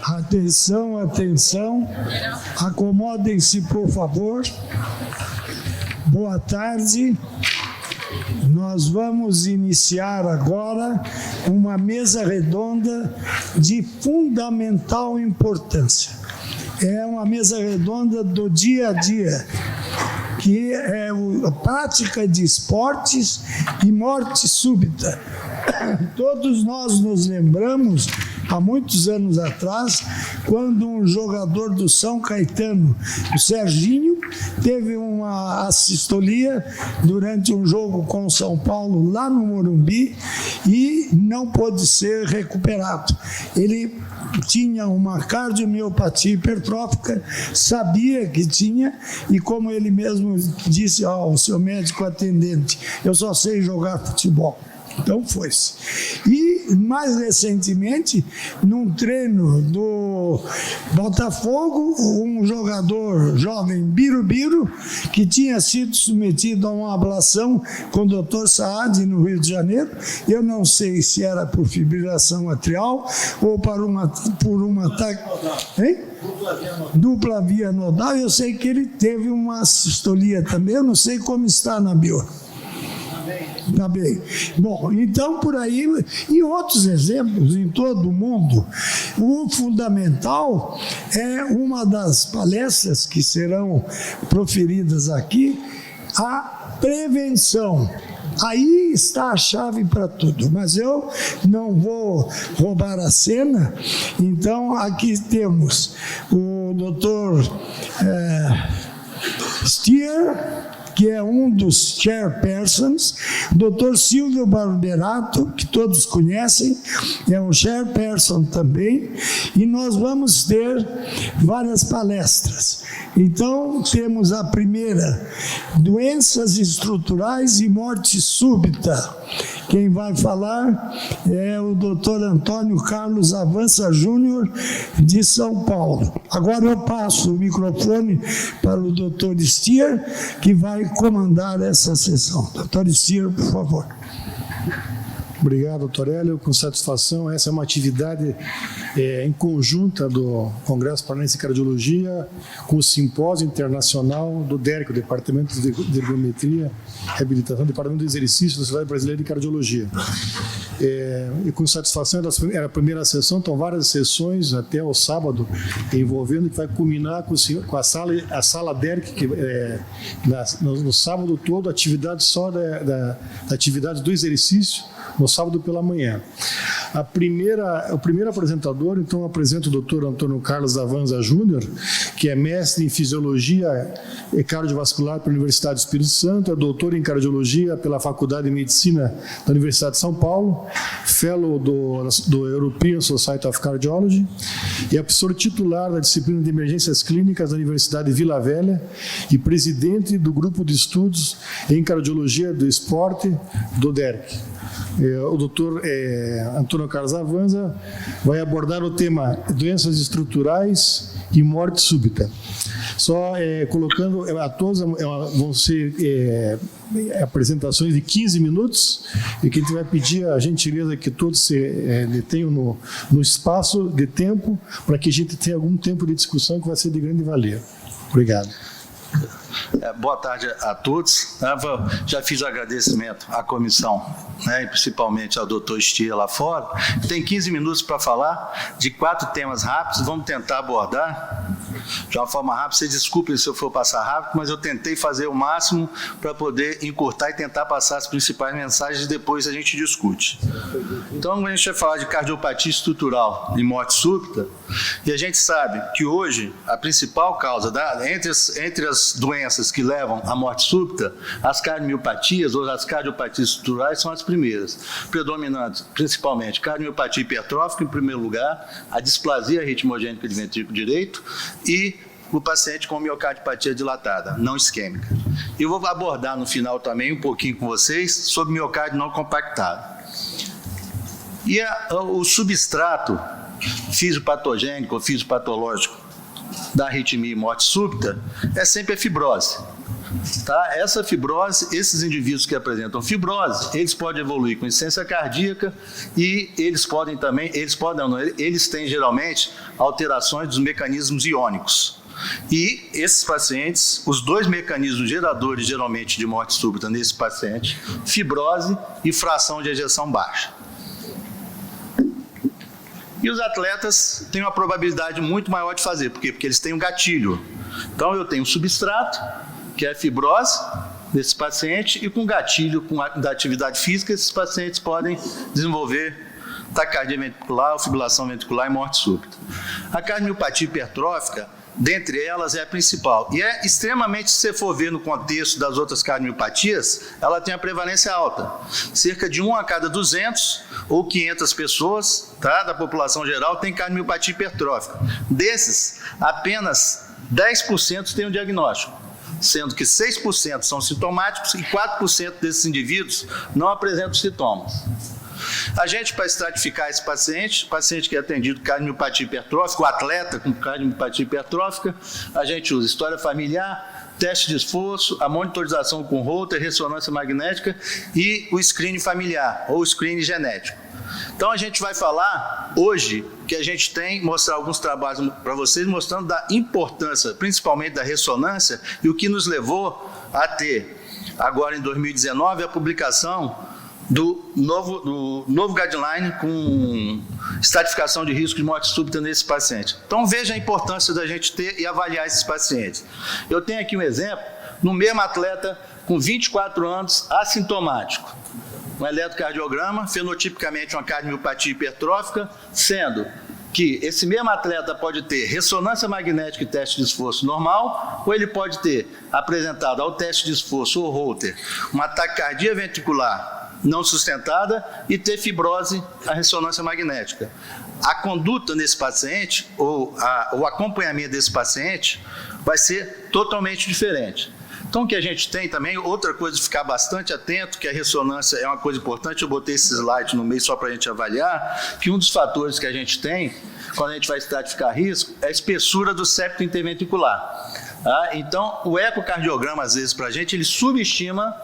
Atenção, atenção. Acomodem-se, por favor. Boa tarde. Nós vamos iniciar agora uma mesa redonda de fundamental importância. É uma mesa redonda do dia a dia, que é a prática de esportes e morte súbita. Todos nós nos lembramos, há muitos anos atrás, quando um jogador do São Caetano, o Serginho, teve uma assistolia durante um jogo com o São Paulo, lá no Morumbi, e não pôde ser recuperado. Ele tinha uma cardiomiopatia hipertrófica, sabia que tinha, e como ele mesmo disse ao seu médico atendente, eu só sei jogar futebol. Então foi-se. E, mais recentemente, num treino do Botafogo, um jogador jovem, Birubiru, que tinha sido submetido a uma ablação com o Dr. Saad, no Rio de Janeiro, eu não sei se era por fibrilação atrial ou por um ataque... Hein? Dupla via nodal. Eu sei que ele teve uma sistolia também, eu não sei como está na bio. Tá bem. Bom, então por aí, e outros exemplos em todo o mundo. O fundamental é uma das palestras que serão proferidas aqui, a prevenção. Aí está a chave para tudo, mas eu não vou roubar a cena. Então aqui temos o Dr. Stier, que é um dos chairpersons, Dr. Silvio Barberato, que todos conhecem, é um chairperson também, e nós vamos ter várias palestras. Então, temos a primeira, doenças estruturais e morte súbita. Quem vai falar é o Dr. Antônio Carlos Avança Júnior, de São Paulo. Agora eu passo o microfone para o Dr. Stier, que vai comandar essa sessão. Dr. Stier, por favor. Obrigado, doutor Hélio, com satisfação. Essa é uma atividade em conjunta do Congresso Paranaense de Cardiologia com o Simpósio Internacional do DERC, o Departamento de Ergometria e Reabilitação, Departamento de Exercício da Sociedade Brasileira de Cardiologia. E com satisfação, era a primeira sessão, então várias sessões até o sábado envolvendo, que vai culminar com a sala DERC, que no sábado todo, atividade só da atividade do exercício, no sábado pela manhã. O primeiro apresentador, então, apresenta o Dr. Antônio Carlos Avanza Júnior, que é mestre em Fisiologia e Cardiovascular pela Universidade do Espírito Santo, é doutor em Cardiologia pela Faculdade de Medicina da Universidade de São Paulo, fellow do European Society of Cardiology, e é professor titular da disciplina de Emergências Clínicas da Universidade de Vila Velha e presidente do Grupo de Estudos em Cardiologia do Esporte do DERC. O doutor Antônio Carlos Avanza vai abordar o tema doenças estruturais e morte súbita. Só colocando a todos, vão ser apresentações de 15 minutos, e que a gente vai pedir a gentileza que todos se detenham no espaço de tempo, para que a gente tenha algum tempo de discussão que vai ser de grande valia. Obrigado. Boa tarde a todos. Já fiz o agradecimento à comissão, e principalmente ao doutor Stier lá fora. Tem 15 minutos para falar de 4 temas rápidos. Vamos tentar abordar de uma forma rápida. Vocês desculpem se eu for passar rápido, mas eu tentei fazer o máximo para poder encurtar e tentar passar as principais mensagens, e depois a gente discute. Então, a gente vai falar de cardiopatia estrutural e morte súbita, e a gente sabe que hoje a principal causa, entre as doenças que levam à morte súbita, as cardiomiopatias ou as cardiopatias estruturais são as primeiras, predominantes principalmente cardiomiopatia hipertrófica em primeiro lugar, a displasia ritmogênica de ventrículo direito e o paciente com miocardiopatia dilatada, não isquêmica. Eu vou abordar no final também um pouquinho com vocês sobre miocárdio não compactado. E o substrato fisiopatogênico ou fisiopatológico da arritmia e morte súbita é sempre a fibrose. tá? Essa fibrose, esses indivíduos que apresentam fibrose, eles podem evoluir com insuficiência cardíaca e eles têm geralmente alterações dos mecanismos iônicos. E esses pacientes, os dois mecanismos geradores geralmente de morte súbita nesse paciente, fibrose e fração de ejeção baixa. E os atletas têm uma probabilidade muito maior de fazer. Por quê? Porque eles têm um gatilho. Então, eu tenho um substrato, que é a fibrose, desse paciente, e com gatilho da atividade física, esses pacientes podem desenvolver taquicardia ventricular, fibrilação ventricular e morte súbita. A cardiomiopatia hipertrófica, dentre elas, é a principal. E é extremamente, se você for ver no contexto das outras cardiomiopatias, ela tem a prevalência alta. Cerca de 1 a cada 200 ou 500 pessoas, tá, da população geral tem cardiomiopatia hipertrófica. Desses, apenas 10% têm um diagnóstico, sendo que 6% são sintomáticos e 4% desses indivíduos não apresentam sintomas. A gente, para estratificar esse paciente, paciente que é atendido com cardiomiopatia hipertrófica, o atleta com cardiomiopatia hipertrófica, a gente usa história familiar, teste de esforço, a monitorização com Holter, ressonância magnética e o screening familiar ou screening genético. Então a gente vai falar hoje que a gente tem, mostrar alguns trabalhos para vocês, mostrando da importância, principalmente da ressonância, e o que nos levou a ter, agora em 2019, a publicação do novo guideline com estratificação de risco de morte súbita nesse paciente. Então veja a importância da gente ter e avaliar esses pacientes. Eu tenho aqui um exemplo, no mesmo atleta com 24 anos, assintomático. Um eletrocardiograma, fenotipicamente uma cardiomiopatia hipertrófica, sendo que esse mesmo atleta pode ter ressonância magnética e teste de esforço normal, ou ele pode ter apresentado ao teste de esforço ou Holter uma taquicardia ventricular não sustentada e ter fibrose à ressonância magnética. A conduta nesse paciente, ou o acompanhamento desse paciente, vai ser totalmente diferente. Então, o que a gente tem também, outra coisa de ficar bastante atento, que a ressonância é uma coisa importante, eu botei esse slide no meio só para a gente avaliar, que um dos fatores que a gente tem, quando a gente vai estratificar risco, é a espessura do septo interventricular. Tá? Então, o ecocardiograma, às vezes, para a gente, ele subestima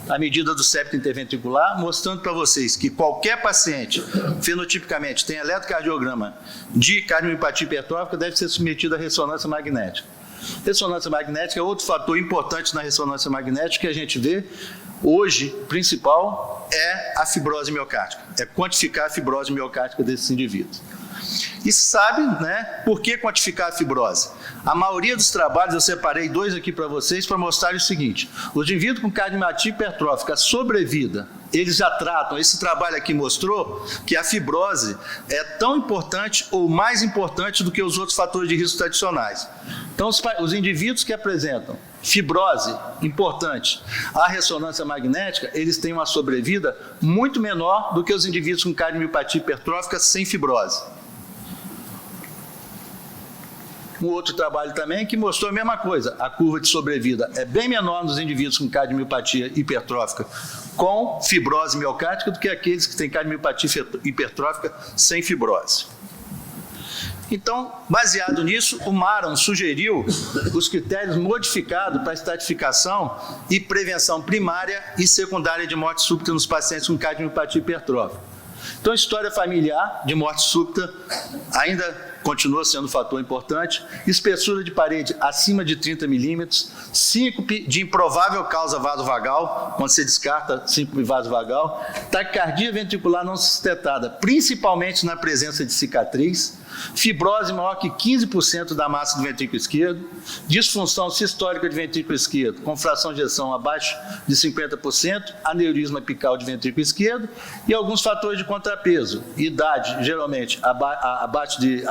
a medida do septo interventricular, mostrando para vocês que qualquer paciente, fenotipicamente, tem eletrocardiograma de cardiomiopatia hipertrófica, deve ser submetido à ressonância magnética. Ressonância magnética é outro fator importante na ressonância magnética que a gente vê hoje, principal, é a fibrose miocárdica, é quantificar a fibrose miocárdica desses indivíduos. E sabe, né, por que quantificar a fibrose? A maioria dos trabalhos, eu separei 2 aqui para vocês para mostrar o seguinte: os indivíduos com cardiomiopatia hipertrófica sobrevida, eles já tratam, esse trabalho aqui mostrou que a fibrose é tão importante ou mais importante do que os outros fatores de risco tradicionais. Então, os indivíduos que apresentam fibrose importante, a ressonância magnética, eles têm uma sobrevida muito menor do que os indivíduos com cardiomiopatia hipertrófica sem fibrose. Um outro trabalho também que mostrou a mesma coisa, a curva de sobrevida é bem menor nos indivíduos com cardiomiopatia hipertrófica com fibrose miocárdica do que aqueles que têm cardiomiopatia hipertrófica sem fibrose. Então, baseado nisso, o Maron sugeriu os critérios modificados para estratificação e prevenção primária e secundária de morte súbita nos pacientes com cardiomiopatia hipertrófica. Então, história familiar de morte súbita ainda continua sendo um fator importante, espessura de parede acima de 30 milímetros, síncope de improvável causa vasovagal, quando você descarta síncope vasovagal, taquicardia ventricular não sustentada, principalmente na presença de cicatriz, fibrose maior que 15% da massa do ventrículo esquerdo, disfunção sistólica de ventrículo esquerdo, com fração de ejeção abaixo de 50%, aneurisma apical de ventrículo esquerdo e alguns fatores de contrapeso, idade, geralmente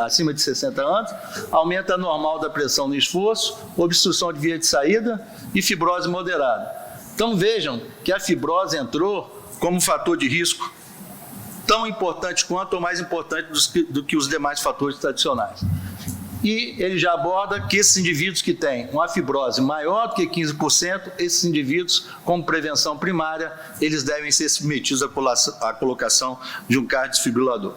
acima de 60 anos, aumento anormal da pressão no esforço, obstrução de via de saída e fibrose moderada. Então vejam que a fibrose entrou como fator de risco tão importante quanto ou mais importante do que os demais fatores tradicionais. E ele já aborda que esses indivíduos que têm uma fibrose maior do que 15%, esses indivíduos, como prevenção primária, eles devem ser submetidos à colocação de um cardiodesfibrilador.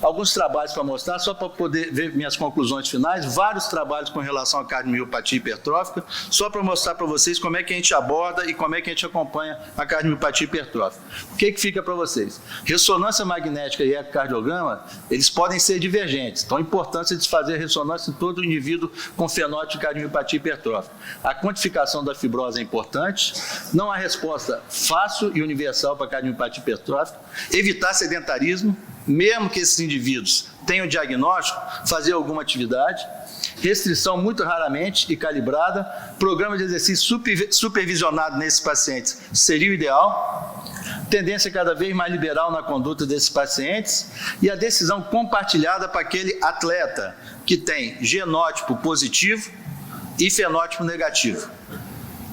alguns trabalhos para mostrar, só para poder ver minhas conclusões finais, vários trabalhos com relação à cardiomiopatia hipertrófica, só para mostrar para vocês como é que a gente aborda e como é que a gente acompanha a cardiomiopatia hipertrófica. O que fica para vocês? Ressonância magnética e ecocardiograma, eles podem ser divergentes, então a importância de fazer ressonância em todo indivíduo com fenótipo de cardiomiopatia hipertrófica. A quantificação da fibrose é importante, não há resposta fácil e universal para a cardiomiopatia hipertrófica, evitar sedentarismo, mesmo que esses indivíduos tenham diagnóstico, fazer alguma atividade, restrição muito raramente e calibrada, programa de exercício supervisionado nesses pacientes seria o ideal, tendência cada vez mais liberal na conduta desses pacientes e a decisão compartilhada para aquele atleta que tem genótipo positivo e fenótipo negativo.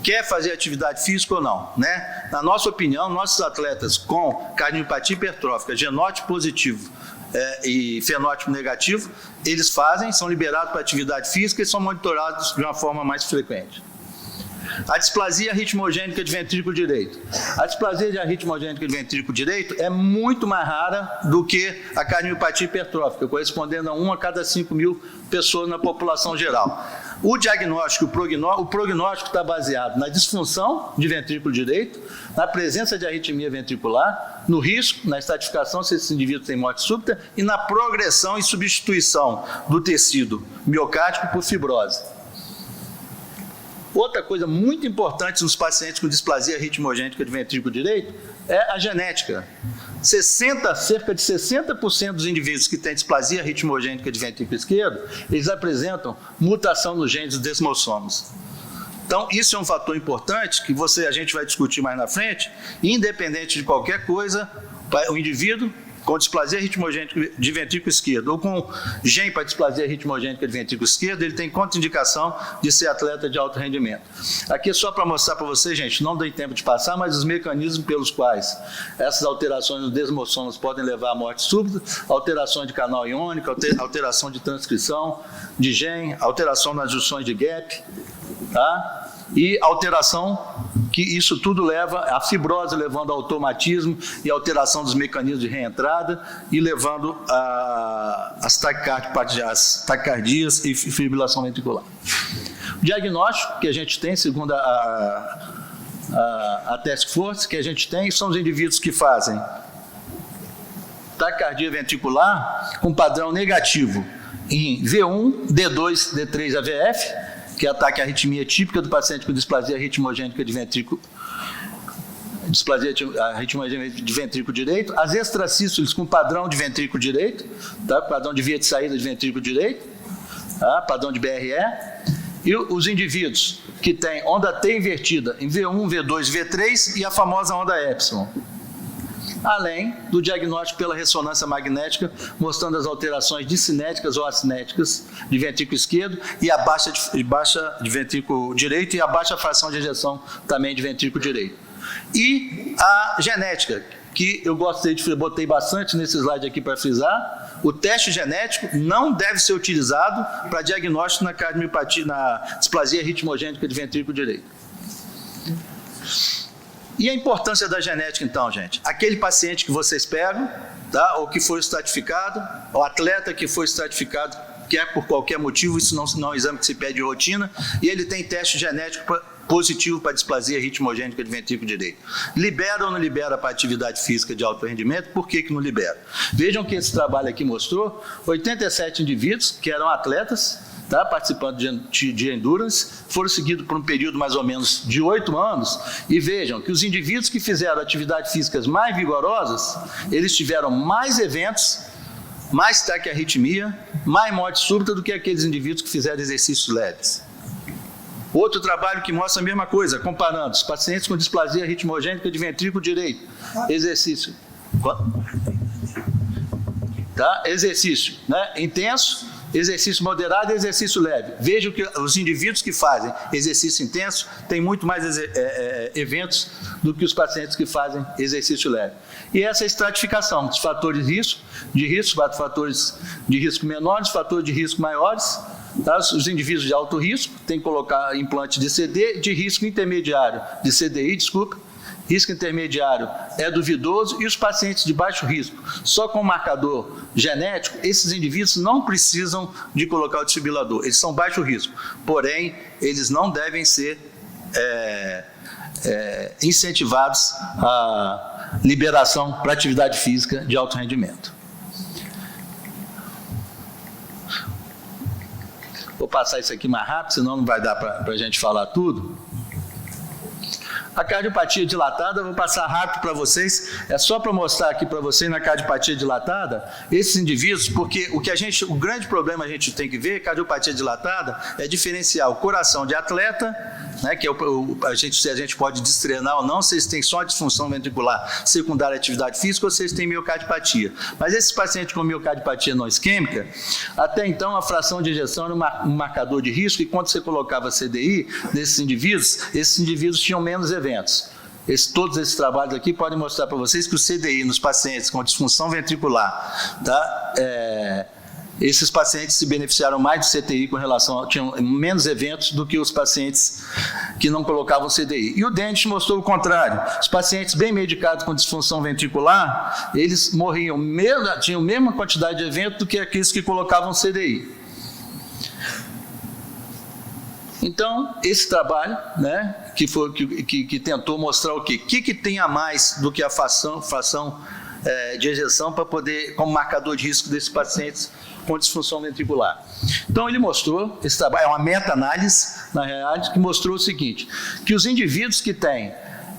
Quer fazer atividade física ou não, né? Na nossa opinião, nossos atletas com cardiomiopatia hipertrófica, genótipo positivo e fenótipo negativo, eles fazem, são liberados para atividade física e são monitorados de uma forma mais frequente. A displasia ritmogênica de ventrículo direito. A displasia de ritmogênica de ventrículo direito é muito mais rara do que a cardiomiopatia hipertrófica, correspondendo a 1 a cada 5.000 pessoas na população geral. O diagnóstico, o prognóstico está baseado na disfunção de ventrículo direito, na presença de arritmia ventricular, no risco, na estratificação se esse indivíduo tem morte súbita e na progressão e substituição do tecido miocárdico por fibrose. Outra coisa muito importante nos pacientes com displasia ritmogênica de ventrículo direito é a genética. Cerca de 60% dos indivíduos que têm displasia ritmogênica de ventrículo esquerdo, eles apresentam mutação nos genes dos desmossomos. Então, isso é um fator importante que a gente vai discutir mais na frente, independente de qualquer coisa, o indivíduo com displasia ritmogênica de ventrículo esquerdo ou com gene para displasia ritmogênica de ventrículo esquerdo, ele tem contraindicação de ser atleta de alto rendimento. Aqui é só para mostrar para vocês, gente, não dei tempo de passar, mas os mecanismos pelos quais essas alterações nos desmossomos podem levar à morte súbita, alterações de canal iônico, alteração de transcrição de gene, alteração nas junções de gap, tá? E alteração, que isso tudo leva a fibrose, levando ao automatismo e alteração dos mecanismos de reentrada e levando as taquicardias e fibrilação ventricular. O diagnóstico que a gente tem, segundo a Task Force, que a gente tem, são os indivíduos que fazem taquicardia ventricular com padrão negativo em V1, D2, D3 AVF, que ataque a arritmia típica do paciente com displasia ritmogênica de ventrículo, de ventrículo direito, as extracístoles com padrão de ventrículo direito, tá? Padrão de via de saída de ventrículo direito, tá? Padrão de BRE, e os indivíduos que têm onda T invertida em V1, V2, V3 e a famosa onda Epsilon. Além do diagnóstico pela ressonância magnética, mostrando as alterações discinéticas ou acinéticas de ventrículo esquerdo e a baixa de ventrículo direito e a baixa fração de ejeção também de ventrículo direito. E a genética, que eu botei bastante nesse slide aqui para frisar, o teste genético não deve ser utilizado para diagnóstico na cardiomiopatia, na displasia ritmogênica de ventrículo direito. E a importância da genética, então, gente? Aquele paciente que vocês pegam, tá? Ou que foi estratificado, o atleta que foi estratificado, quer por qualquer motivo, isso não é um exame que se pede de rotina, e ele tem teste genético positivo para displasia ritmogênica de ventrículo direito. Libera ou não libera para atividade física de alto rendimento? Por que não libera? Vejam que esse trabalho aqui mostrou 87 indivíduos que eram atletas, tá, participando de endurance, foram seguidos por um período mais ou menos de 8 anos, e vejam que os indivíduos que fizeram atividades físicas mais vigorosas, eles tiveram mais eventos, mais taquiarritmia, mais morte súbita do que aqueles indivíduos que fizeram exercícios leves. Outro trabalho que mostra a mesma coisa, comparando os pacientes com displasia ritmogênica de ventrículo direito, exercício, tá? Exercício, né, intenso, exercício moderado e exercício leve. Vejam que os indivíduos que fazem exercício intenso têm muito mais eventos do que os pacientes que fazem exercício leve. E essa estratificação dos fatores de risco, fatores de risco menores, fatores de risco maiores, tá? Os indivíduos de alto risco têm que colocar implante de CD, de risco intermediário, de CDI, desculpa, risco intermediário é duvidoso, e os pacientes de baixo risco, só com marcador genético, esses indivíduos não precisam de colocar o desfibrilador, eles são baixo risco, porém, eles não devem ser incentivados à liberação para atividade física de alto rendimento. Vou passar isso aqui mais rápido, senão não vai dar para a gente falar tudo. A cardiopatia dilatada, eu vou passar rápido para vocês, é só para mostrar aqui para vocês na cardiopatia dilatada, esses indivíduos, porque o grande problema a gente tem que ver, cardiopatia dilatada, é diferenciar o coração de atleta, né, que é se a gente pode destrenar ou não, se eles têm só disfunção ventricular secundária à atividade física ou se eles têm miocardiopatia. Mas esses pacientes com miocardiopatia não isquêmica, até então a fração de ejeção era um marcador de risco, e quando você colocava CDI nesses indivíduos, esses indivíduos tinham menos eventos. Todos esses trabalhos aqui podem mostrar para vocês que o CDI nos pacientes com disfunção ventricular, tá? Esses pacientes se beneficiaram mais do CTI com relação tinham menos eventos do que os pacientes que não colocavam CDI. E o Dent mostrou o contrário. Os pacientes bem medicados com disfunção ventricular, eles morriam, tinham a mesma quantidade de eventos do que aqueles que colocavam CDI. Então, esse trabalho, né, que tentou mostrar o quê? O que tem a mais do que a fração de ejeção para poder, como marcador de risco desses pacientes com disfunção ventricular. Então, ele mostrou, esse trabalho é uma meta-análise, na realidade, que mostrou o seguinte, que os indivíduos que têm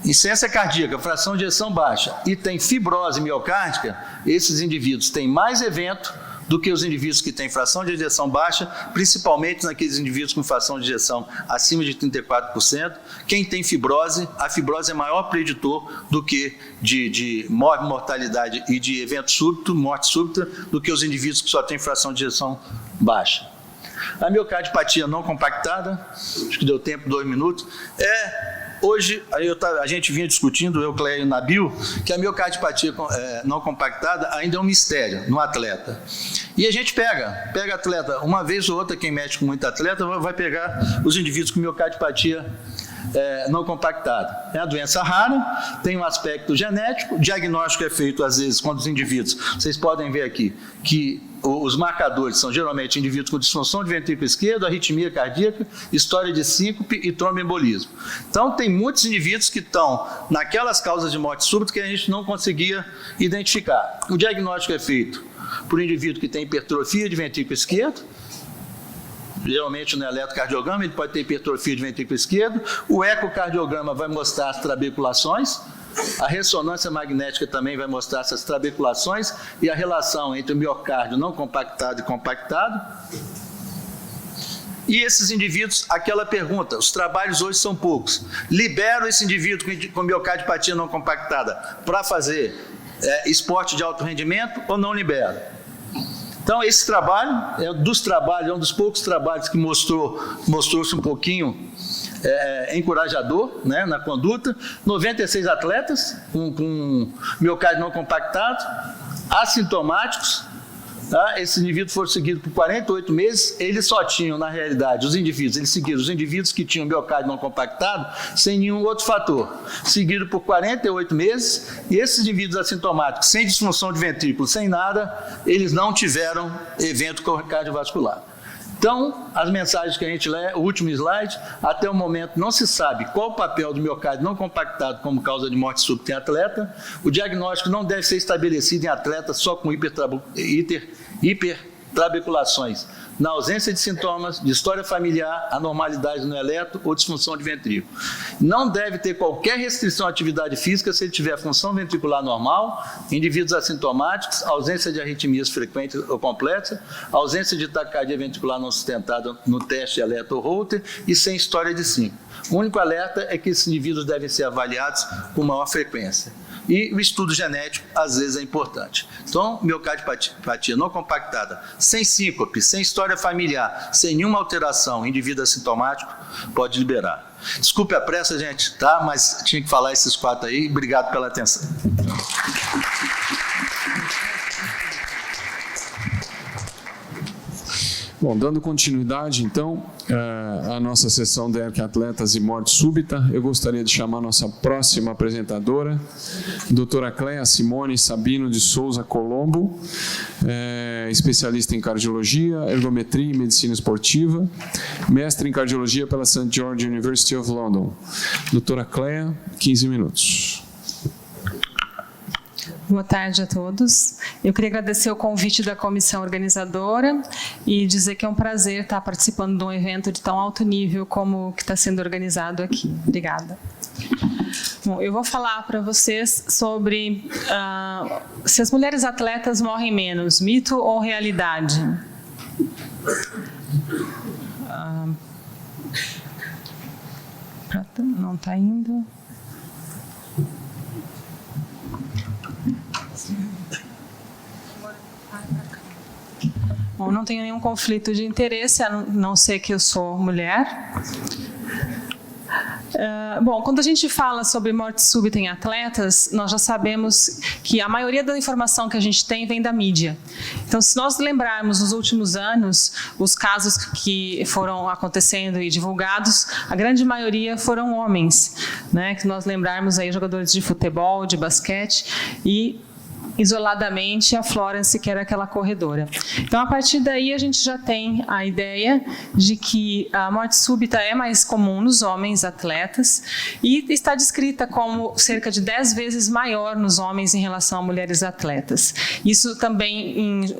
insuficiência cardíaca, fração de ejeção baixa e têm fibrose miocárdica, esses indivíduos têm mais evento do que os indivíduos que têm fração de ejeção baixa, principalmente naqueles indivíduos com fração de ejeção acima de 34%. Quem tem fibrose, a fibrose é maior preditor do que de mortalidade e de evento súbito, morte súbita, do que os indivíduos que só têm fração de ejeção baixa. A miocardiopatia não compactada, acho que deu tempo, 2 minutos, hoje, a gente vinha discutindo, eu, Cleio e Nabil, que a miocardiopatia não compactada ainda é um mistério no atleta. E a gente pega atleta, uma vez ou outra, quem mexe com muito atleta, vai pegar os indivíduos com miocardiopatia não compactada. É uma doença rara, tem um aspecto genético, o diagnóstico é feito, às vezes, quando os indivíduos, vocês podem ver aqui, que os marcadores são geralmente indivíduos com disfunção de ventrículo esquerdo, arritmia cardíaca, história de síncope e tromboembolismo. Então, tem muitos indivíduos que estão naquelas causas de morte súbita que a gente não conseguia identificar. O diagnóstico é feito por um indivíduo que tem hipertrofia de ventrículo esquerdo, geralmente no eletrocardiograma ele pode ter hipertrofia de ventrículo esquerdo, o ecocardiograma vai mostrar as trabeculações, a ressonância magnética também vai mostrar essas trabeculações e a relação entre o miocárdio não compactado e compactado. E esses indivíduos, aquela pergunta, os trabalhos hoje são poucos, liberam esse indivíduo com miocardiopatia não compactada para fazer esporte de alto rendimento ou não liberam? Então, esse trabalho é um dos poucos trabalhos que mostrou-se um pouquinho encorajador, né, na conduta. 96 atletas com miocárdio não compactado, assintomáticos, tá? Esses indivíduos foram seguidos por 48 meses, eles só tinham, na realidade, eles seguiram os indivíduos que tinham miocárdio não compactado sem nenhum outro fator, seguido por 48 meses, e esses indivíduos assintomáticos, sem disfunção de ventrículo, sem nada, eles não tiveram evento cardiovascular. Então, as mensagens que a gente lê, o último slide, até o momento não se sabe qual o papel do miocárdio não compactado como causa de morte súbita em atleta. O diagnóstico não deve ser estabelecido em atleta só com hipertrabeculações, na ausência de sintomas, de história familiar, anormalidade no eletro ou disfunção de ventrículo. Não deve ter qualquer restrição à atividade física se ele tiver função ventricular normal, indivíduos assintomáticos, ausência de arritmias frequentes ou completas, ausência de taquicardia ventricular não sustentada no teste eletro-Holter e sem história de síncope. O único alerta é que esses indivíduos devem ser avaliados com maior frequência. E o estudo genético, às vezes, é importante. Então, miocardiopatia não compactada, sem síncope, sem história familiar, sem nenhuma alteração, indivíduo assintomático, pode liberar. Desculpe a pressa, gente, tá? Mas tinha que falar esses 4 aí. Obrigado pela atenção. Bom, dando continuidade, então, à nossa sessão DERC Atletas e Morte Súbita, eu gostaria de chamar a nossa próxima apresentadora, doutora Cléia Simone Sabino de Souza Colombo, especialista em cardiologia, ergometria e medicina esportiva, mestre em cardiologia pela St. George University of London. Doutora Cléia, 15 minutos. Boa tarde a todos. Eu queria agradecer o convite da comissão organizadora e dizer que é um prazer estar participando de um evento de tão alto nível como o que está sendo organizado aqui. Obrigada. Bom, eu vou falar para vocês sobre se as mulheres atletas morrem menos, mito ou realidade? Não está indo. Bom, não tenho nenhum conflito de interesse, a não ser que eu sou mulher. Bom, quando a gente fala sobre morte súbita em atletas, nós já sabemos que a maioria da informação que a gente tem vem da mídia. Então, se nós lembrarmos nos últimos anos, os casos que foram acontecendo e divulgados, a grande maioria foram homens, né? Que nós lembrarmos aí jogadores de futebol, de basquete e isoladamente a Florence, que era aquela corredora. Então, a partir daí, a gente já tem a ideia de que a morte súbita é mais comum nos homens atletas e está descrita como cerca de 10 vezes maior nos homens em relação a mulheres atletas. Isso também em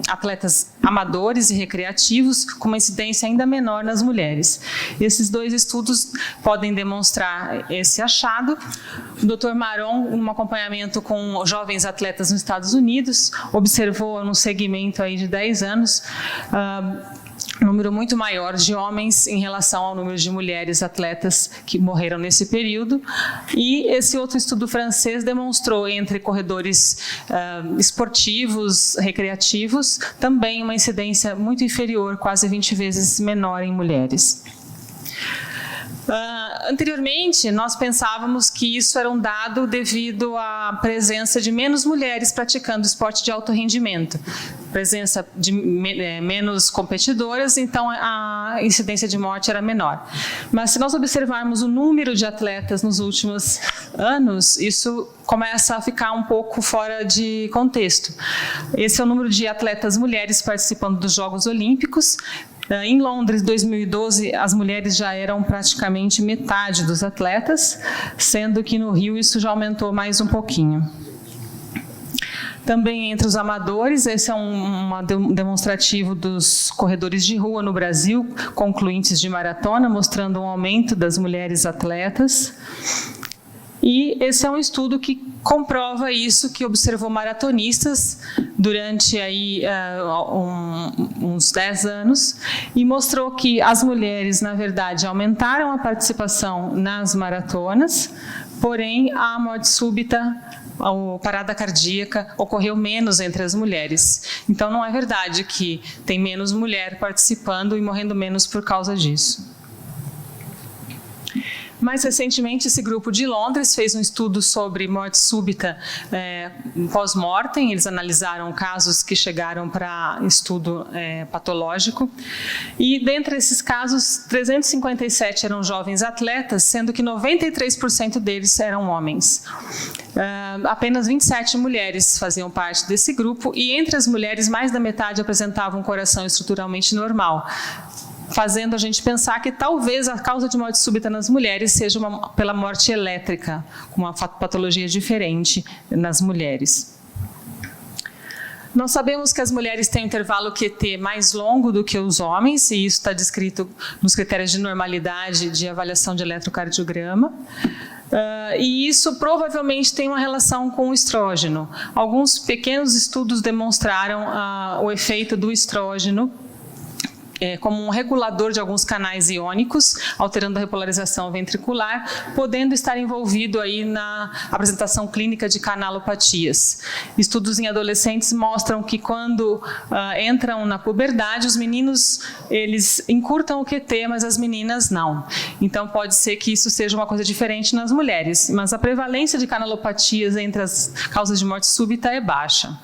atletas amadores e recreativos, com uma incidência ainda menor nas mulheres. Esses dois estudos podem demonstrar esse achado. O Dr. Maron, em um acompanhamento com jovens atletas nos Estados Unidos, observou num segmento aí de 10 anos um número muito maior de homens em relação ao número de mulheres atletas que morreram nesse período. E esse outro estudo francês demonstrou entre corredores esportivos, recreativos, também uma incidência muito inferior, quase 20 vezes menor em mulheres. Anteriormente, nós pensávamos que isso era um dado devido à presença de menos mulheres praticando esporte de alto rendimento, presença de menos competidoras, então a incidência de morte era menor. Mas se nós observarmos o número de atletas nos últimos anos, isso começa a ficar um pouco fora de contexto. Esse é o número de atletas mulheres participando dos Jogos Olímpicos. Em Londres, 2012, as mulheres já eram praticamente metade dos atletas, sendo que no Rio isso já aumentou mais um pouquinho. Também entre os amadores, esse é um demonstrativo dos corredores de rua no Brasil, concluintes de maratona, mostrando um aumento das mulheres atletas. E esse é um estudo que comprova isso, que observou maratonistas durante aí, uns 10 anos e mostrou que as mulheres, na verdade, aumentaram a participação nas maratonas, porém a morte súbita, a parada cardíaca, ocorreu menos entre as mulheres. Então não é verdade que tem menos mulher participando e morrendo menos por causa disso. Mais recentemente, esse grupo de Londres fez um estudo sobre morte súbita pós-mortem. Eles analisaram casos que chegaram para estudo patológico. E, dentre esses casos, 357 eram jovens atletas, sendo que 93% deles eram homens. Apenas 27 mulheres faziam parte desse grupo e, entre as mulheres, mais da metade apresentavam um coração estruturalmente normal, fazendo a gente pensar que talvez a causa de morte súbita nas mulheres seja pela morte elétrica, com uma patologia diferente nas mulheres. Nós sabemos que as mulheres têm um intervalo QT mais longo do que os homens, e isso está descrito nos critérios de normalidade de avaliação de eletrocardiograma. E isso provavelmente tem uma relação com o estrógeno. Alguns pequenos estudos demonstraram o efeito do estrógeno como um regulador de alguns canais iônicos, alterando a repolarização ventricular, podendo estar envolvido aí na apresentação clínica de canalopatias. Estudos em adolescentes mostram que quando entram na puberdade, os meninos eles encurtam o QT, mas as meninas não. Então pode ser que isso seja uma coisa diferente nas mulheres, mas a prevalência de canalopatias entre as causas de morte súbita é baixa.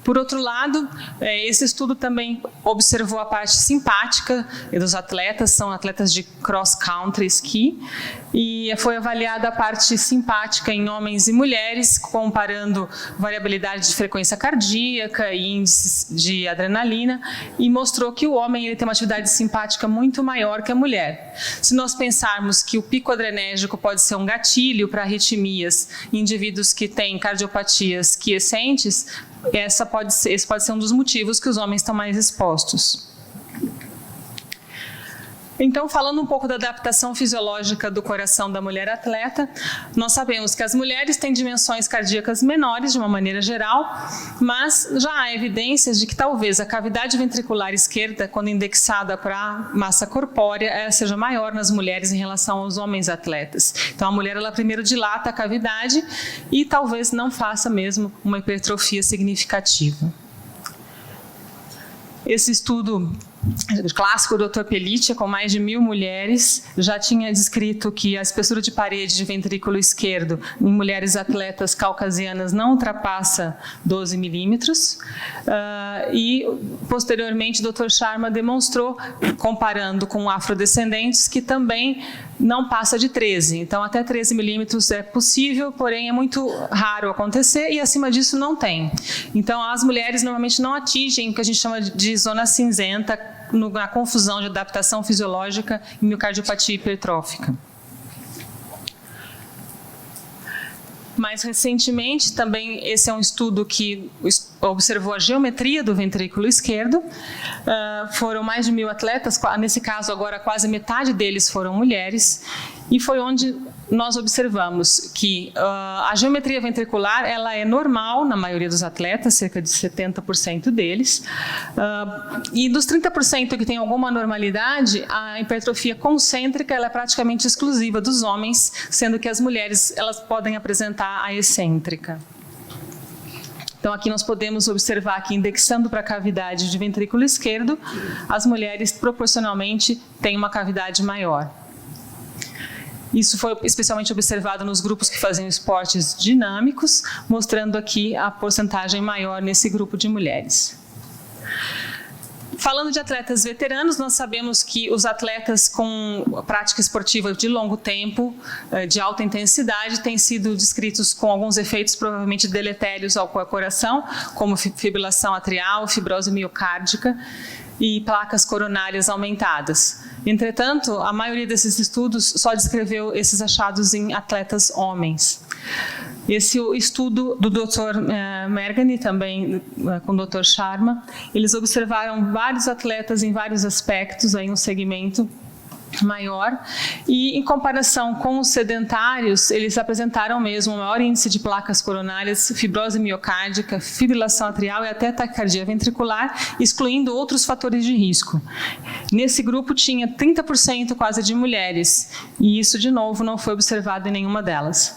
Por outro lado, esse estudo também observou a parte simpática dos atletas, são atletas de cross-country ski, e foi avaliada a parte simpática em homens e mulheres, comparando variabilidade de frequência cardíaca e índices de adrenalina, e mostrou que o homem ele tem uma atividade simpática muito maior que a mulher. Se nós pensarmos que o pico adrenérgico pode ser um gatilho para arritmias em indivíduos que têm cardiopatias quiescentes, esse pode ser um dos motivos que os homens estão mais expostos. Então, falando um pouco da adaptação fisiológica do coração da mulher atleta, nós sabemos que as mulheres têm dimensões cardíacas menores, de uma maneira geral, mas já há evidências de que talvez a cavidade ventricular esquerda, quando indexada para massa corpórea, seja maior nas mulheres em relação aos homens atletas. Então, a mulher, ela primeiro dilata a cavidade e talvez não faça mesmo uma hipertrofia significativa. Esse estudo clássico do Dr. Pelliccia, com mais de 1.000 mulheres, já tinha descrito que a espessura de parede de ventrículo esquerdo em mulheres atletas caucasianas não ultrapassa 12 milímetros. E, posteriormente, o Dr. Sharma demonstrou, comparando com afrodescendentes, que também não passa de 13. Então, até 13 milímetros é possível, porém é muito raro acontecer e, acima disso, não tem. Então, as mulheres normalmente não atingem o que a gente chama de zona cinzenta, na confusão de adaptação fisiológica e miocardiopatia hipertrófica. Mais recentemente, também esse é um estudo que observou a geometria do ventrículo esquerdo. Foram mais de 1.000 atletas, nesse caso agora quase metade deles foram mulheres, e foi onde nós observamos que a geometria ventricular ela é normal na maioria dos atletas, cerca de 70% deles, e dos 30% que tem alguma normalidade, a hipertrofia concêntrica ela é praticamente exclusiva dos homens, sendo que as mulheres elas podem apresentar a excêntrica. Então, aqui nós podemos observar que, indexando para a cavidade de ventrículo esquerdo, as mulheres proporcionalmente têm uma cavidade maior. Isso foi especialmente observado nos grupos que faziam esportes dinâmicos, mostrando aqui a porcentagem maior nesse grupo de mulheres. Falando de atletas veteranos, nós sabemos que os atletas com prática esportiva de longo tempo, de alta intensidade, têm sido descritos com alguns efeitos provavelmente deletérios ao coração, como fibrilação atrial, fibrose miocárdica e placas coronárias aumentadas. Entretanto, a maioria desses estudos só descreveu esses achados em atletas homens. Esse estudo do Dr. Mergani, também com o Dr. Sharma, eles observaram vários atletas em vários aspectos, aí um segmento maior, e em comparação com os sedentários, eles apresentaram mesmo um maior índice de placas coronárias, fibrose miocárdica, fibrilação atrial e até taquicardia ventricular, excluindo outros fatores de risco. Nesse grupo tinha 30% quase de mulheres, e isso de novo não foi observado em nenhuma delas.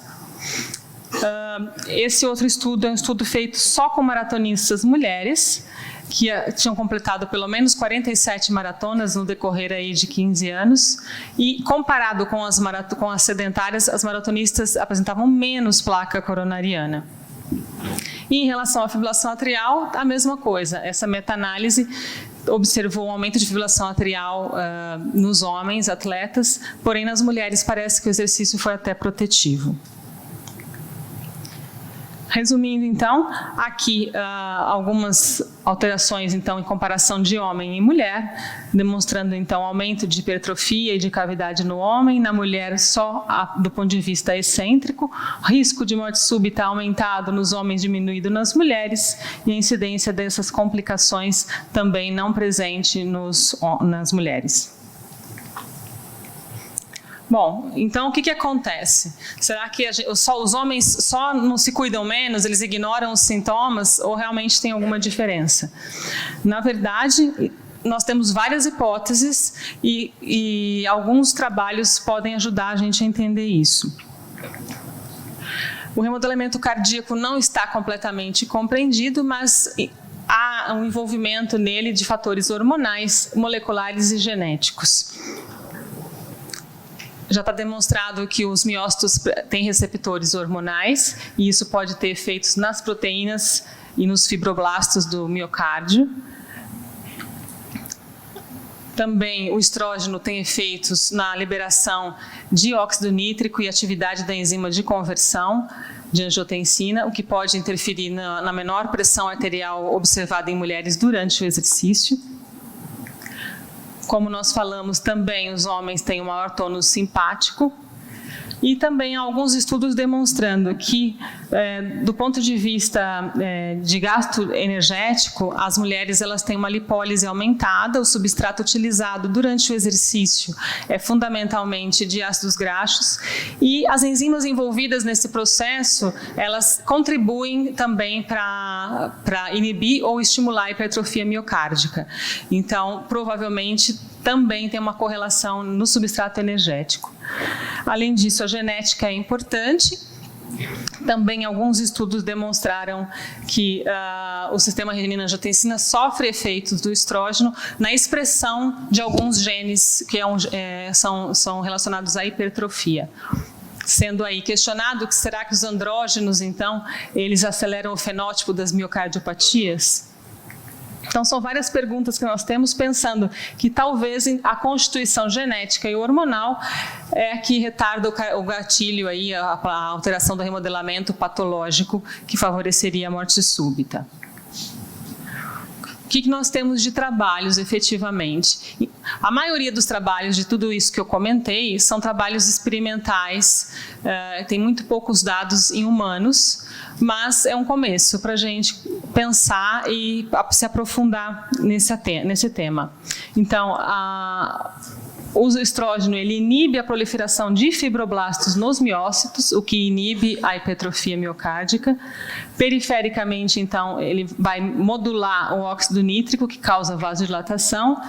Esse outro estudo é um estudo feito só com maratonistas mulheres, que tinham completado pelo menos 47 maratonas no decorrer aí de 15 anos, e comparado com as sedentárias, as maratonistas apresentavam menos placa coronariana. E em relação à fibrilação atrial, a mesma coisa. Essa meta-análise observou um aumento de fibrilação atrial nos homens atletas, porém nas mulheres parece que o exercício foi até protetivo. Resumindo, então, aqui algumas alterações então, em comparação de homem e mulher, demonstrando então aumento de hipertrofia e de cavidade no homem, na mulher só do ponto de vista excêntrico, risco de morte súbita aumentado nos homens, diminuído nas mulheres, e a incidência dessas complicações também não presente nas mulheres. Bom, então o que acontece? Será que os homens só não se cuidam menos, eles ignoram os sintomas, ou realmente tem alguma diferença? Na verdade, nós temos várias hipóteses e alguns trabalhos podem ajudar a gente a entender isso. O remodelamento cardíaco não está completamente compreendido, mas há um envolvimento nele de fatores hormonais, moleculares e genéticos. Já está demonstrado que os miócitos têm receptores hormonais e isso pode ter efeitos nas proteínas e nos fibroblastos do miocárdio. Também o estrógeno tem efeitos na liberação de óxido nítrico e atividade da enzima de conversão de angiotensina, o que pode interferir na menor pressão arterial observada em mulheres durante o exercício. Como nós falamos, também os homens têm um maior tônus simpático. E também há alguns estudos demonstrando que, do ponto de vista de gasto energético, as mulheres elas têm uma lipólise aumentada, o substrato utilizado durante o exercício é fundamentalmente de ácidos graxos, e as enzimas envolvidas nesse processo, elas contribuem também para inibir ou estimular a hipertrofia miocárdica. Então, provavelmente, também tem uma correlação no substrato energético. Além disso, a genética é importante. Também alguns estudos demonstraram que o sistema renina-angiotensina sofre efeitos do estrógeno na expressão de alguns genes que são relacionados à hipertrofia. Sendo aí questionado que será que os andrógenos, então, eles aceleram o fenótipo das miocardiopatias? Então, são várias perguntas que nós temos, pensando que talvez a constituição genética e hormonal é que retarda o gatilho, aí, a alteração do remodelamento patológico que favoreceria a morte súbita. O que nós temos de trabalhos, efetivamente? A maioria dos trabalhos de tudo isso que eu comentei são trabalhos experimentais, tem muito poucos dados em humanos, mas é um começo para a gente pensar e se aprofundar nesse tema. Então, o estrógeno ele inibe a proliferação de fibroblastos nos miócitos, o que inibe a hipertrofia miocárdica. Perifericamente, então, ele vai modular o óxido nítrico, que causa vasodilatação,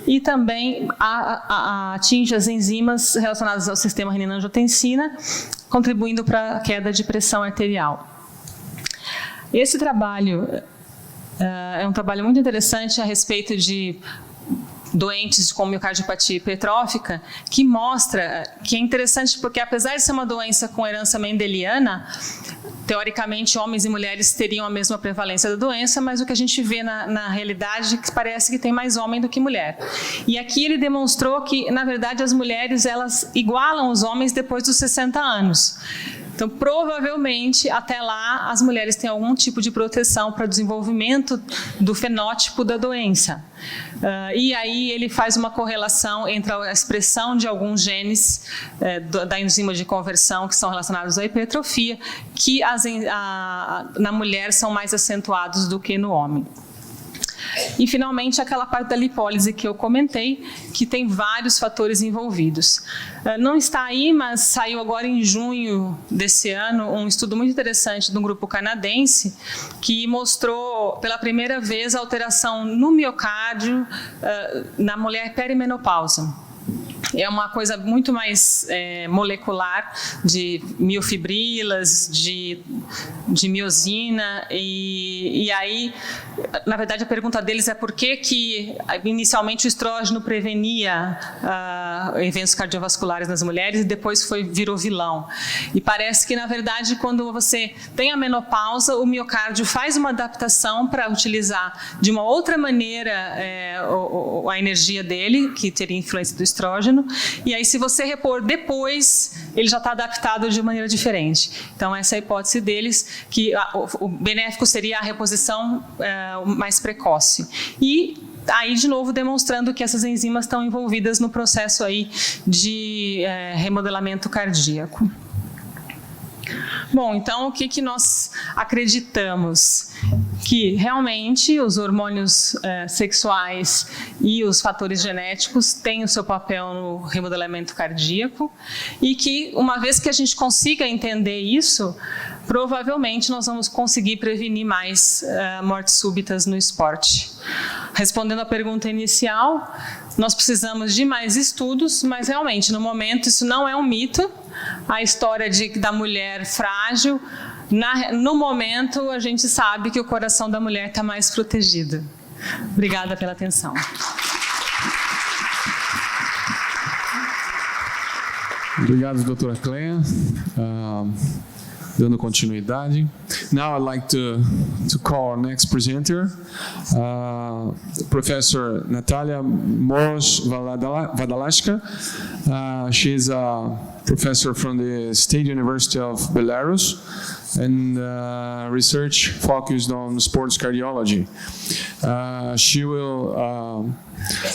e também atinge as enzimas relacionadas ao sistema renina-angiotensina, contribuindo para a queda de pressão arterial. Esse trabalho é um trabalho muito interessante a respeito de doentes com miocardiopatia hipertrófica, que mostra que é interessante porque, apesar de ser uma doença com herança mendeliana, teoricamente homens e mulheres teriam a mesma prevalência da doença, mas o que a gente vê na realidade é que parece que tem mais homem do que mulher. E aqui ele demonstrou que, na verdade, as mulheres elas igualam os homens depois dos 60 anos. Então, provavelmente, até lá, as mulheres têm algum tipo de proteção para o desenvolvimento do fenótipo da doença. E aí ele faz uma correlação entre a expressão de alguns genes da enzima de conversão que são relacionados à hipertrofia, que na mulher são mais acentuados do que no homem. E, finalmente, aquela parte da lipólise que eu comentei, que tem vários fatores envolvidos. Não está aí, mas saiu agora em junho desse ano um estudo muito interessante de um grupo canadense que mostrou pela primeira vez a alteração no miocárdio na mulher perimenopausa. É uma coisa muito mais molecular, de miofibrilas, de miosina, e aí, na verdade, a pergunta deles é por que inicialmente o estrógeno prevenia eventos cardiovasculares nas mulheres e depois virou vilão. E parece que, na verdade, quando você tem a menopausa, o miocárdio faz uma adaptação para utilizar de uma outra maneira a energia dele, que teria influência do estrógeno, e aí se você repor depois, ele já está adaptado de maneira diferente. Então essa é a hipótese deles, que o benéfico seria a reposição mais precoce. E aí, de novo, demonstrando que essas enzimas estão envolvidas no processo aí de remodelamento cardíaco. Bom, então o que nós acreditamos? Que realmente os hormônios sexuais e os fatores genéticos têm o seu papel no remodelamento cardíaco e que, uma vez que a gente consiga entender isso, provavelmente nós vamos conseguir prevenir mais mortes súbitas no esporte. Respondendo à pergunta inicial, nós precisamos de mais estudos, mas realmente, no momento, isso não é um mito. A história da mulher frágil, no momento, a gente sabe que o coração da mulher está mais protegido. Obrigada pela atenção. Obrigado, doutora Cléa. dando continuidade. Now I'd like to call our next presenter, Professor Natalia Moroz-Vadalaska. She's a professor from the State University of Belarus and research focused on sports cardiology. She will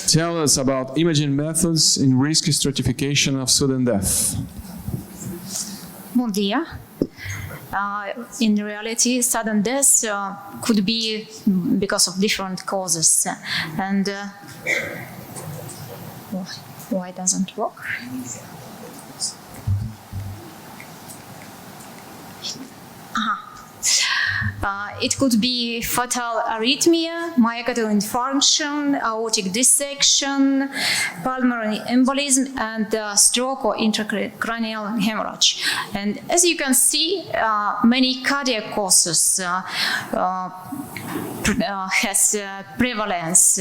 tell us about imaging methods in risk stratification of sudden death. Bom dia. In reality, sudden death could be because of different causes. And why doesn't it work? It could be fatal arrhythmia, myocardial infarction, aortic dissection, pulmonary embolism, and stroke or intracranial hemorrhage. And as you can see, many cardiac causes has prevalence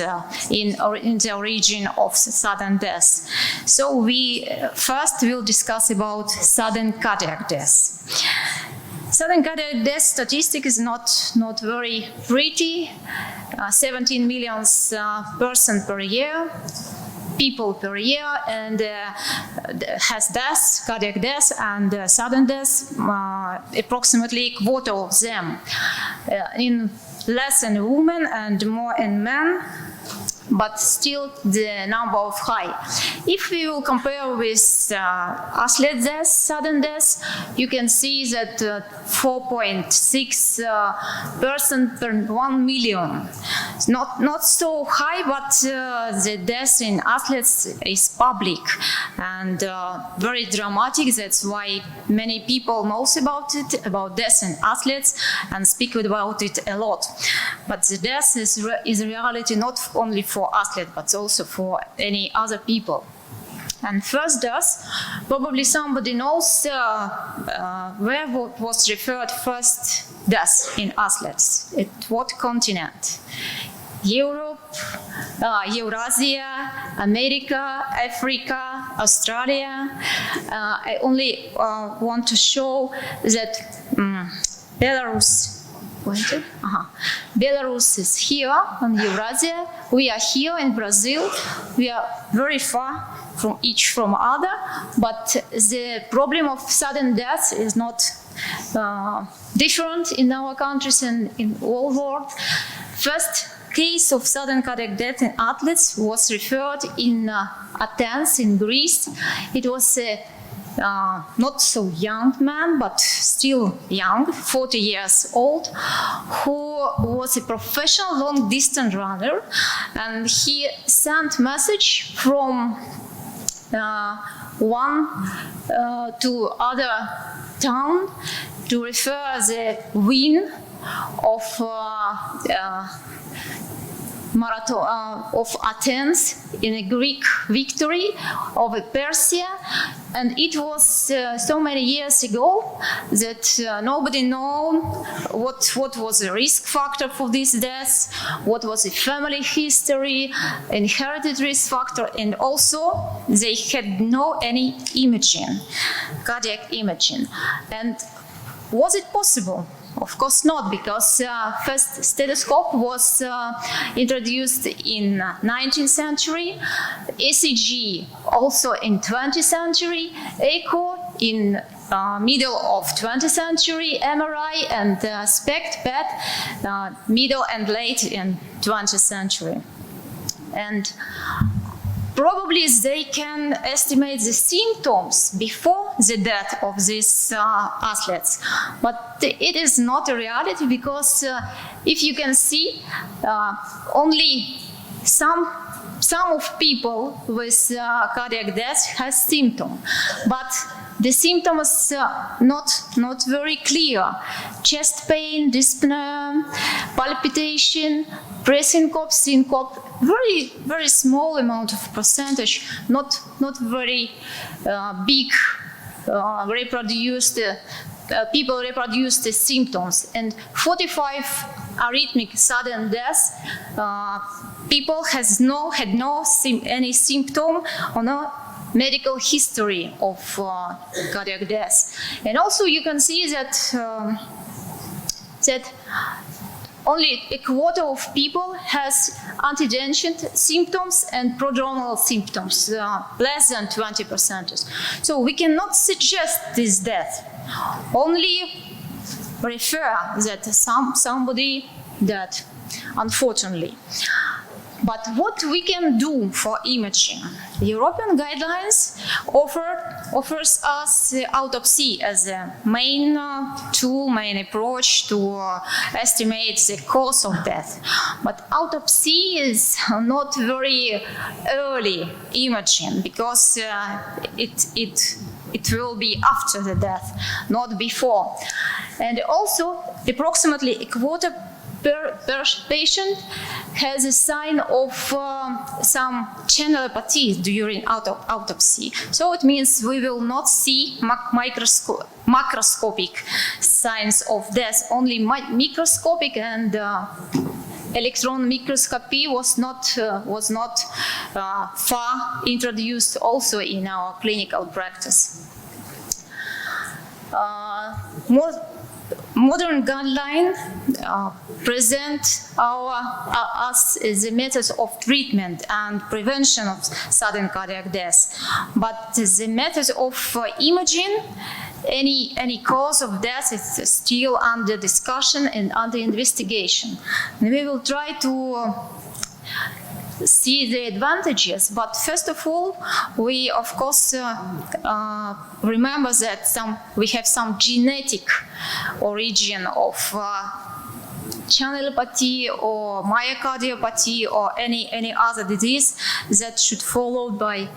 in the origin of sudden death. So we first will discuss about sudden cardiac death. Sudden cardiac death statistic is not very pretty. 17 million people per year, and has deaths, cardiac deaths, and sudden deaths, approximately a quarter of them. In less in women and more in men, but still the number of high. If we will compare with athlete deaths, sudden deaths, you can see that 4.6 person per 1 million. It's not so high, but the death in athletes is public and very dramatic. That's why many people knows about it, about death in athletes, and speak about it a lot. But the death is reality not only for athletes, but also for any other people. And first death, probably somebody knows where was referred first death in athletes. At what continent? Europe, Eurasia, America, Africa, Australia. I only want to show that Belarus. Belarus is here on Eurasia. We are here in Brazil. We are very far from each from other, but the problem of sudden death is not different in our countries and in all world. First case of sudden cardiac death in athletes was referred in Athens in Greece. It was a not so young man, but still young, 40 years old, who was a professional long-distance runner, and he sent message from one to other town to refer the win of marathon of Athens in a Greek victory over Persia, and it was so many years ago that nobody knew what was the risk factor for this death, what was the family history, inherited risk factor, and also they had no any imaging, cardiac imaging. And was it possible? Of course not, because first stethoscope was introduced in 19th century, ECG also in 20th century, echo in middle of 20th century, MRI and SPECT PET middle and late in 20th century. And probably they can estimate the symptoms before the death of these athletes. But it is not a reality, because if you can see, only some of people with cardiac death has symptoms. But the symptoms not very clear. Chest pain, dyspnea, palpitation, presyncope, syncope, very small amount of percentage, not very big reproduced. People reproduce the symptoms, and 45 arrhythmic sudden deaths. People had no any symptom or no medical history of cardiac death. And also you can see that that only a quarter of people has antecedent symptoms and prodromal symptoms, less than 20%. So we cannot suggest this death, only refer that somebody died, unfortunately. But what we can do for imaging? The European guidelines offers us autopsy as a main tool, main approach to estimate the cause of death. But autopsy is not very early imaging because it will be after the death, not before. And also, approximately a quarter per patient has a sign of some channelopathy during autopsy. So it means we will not see macroscopic signs of death, only microscopic, and electron microscopy was not far introduced also in our clinical practice. Modern guidelines present us the methods of treatment and prevention of sudden cardiac death, but the methods of imaging any cause of death is still under discussion and under investigation. And we will try to see the advantages, but first of all, we of course remember that we have some genetic origin of channelopathy or myocardiopathy or any other disease that should follow by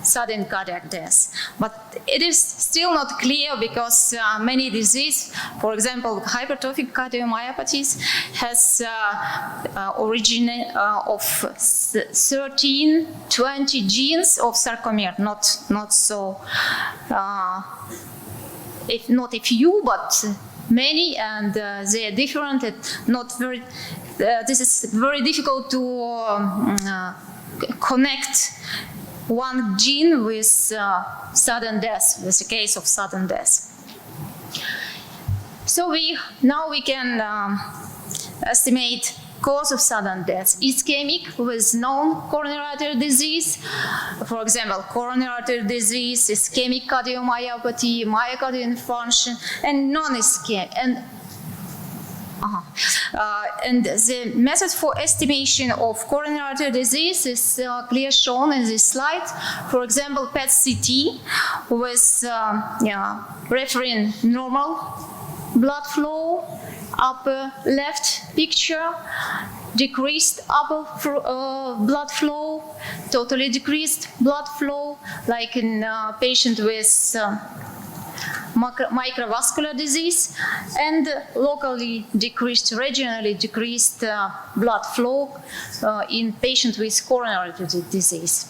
sudden cardiac death. But it is still not clear because many diseases, for example, hypertrophic cardiomyopathies, has origin of 13, 20 genes of sarcomere, not so, if not a few, but many, and they are different. Not very. This is very difficult to connect one gene with sudden death, with the case of sudden death. So now we can estimate cause of sudden death. Ischemic with known coronary artery disease, for example, coronary artery disease, ischemic cardiomyopathy, myocardial infarction, and non-ischemic. And the method for estimation of coronary artery disease is clearly shown in this slide. For example, PET-CT with referring normal blood flow, upper left picture, decreased upper blood flow, totally decreased blood flow, like in patient with microvascular disease, and locally decreased, regionally decreased blood flow in patients with coronary disease.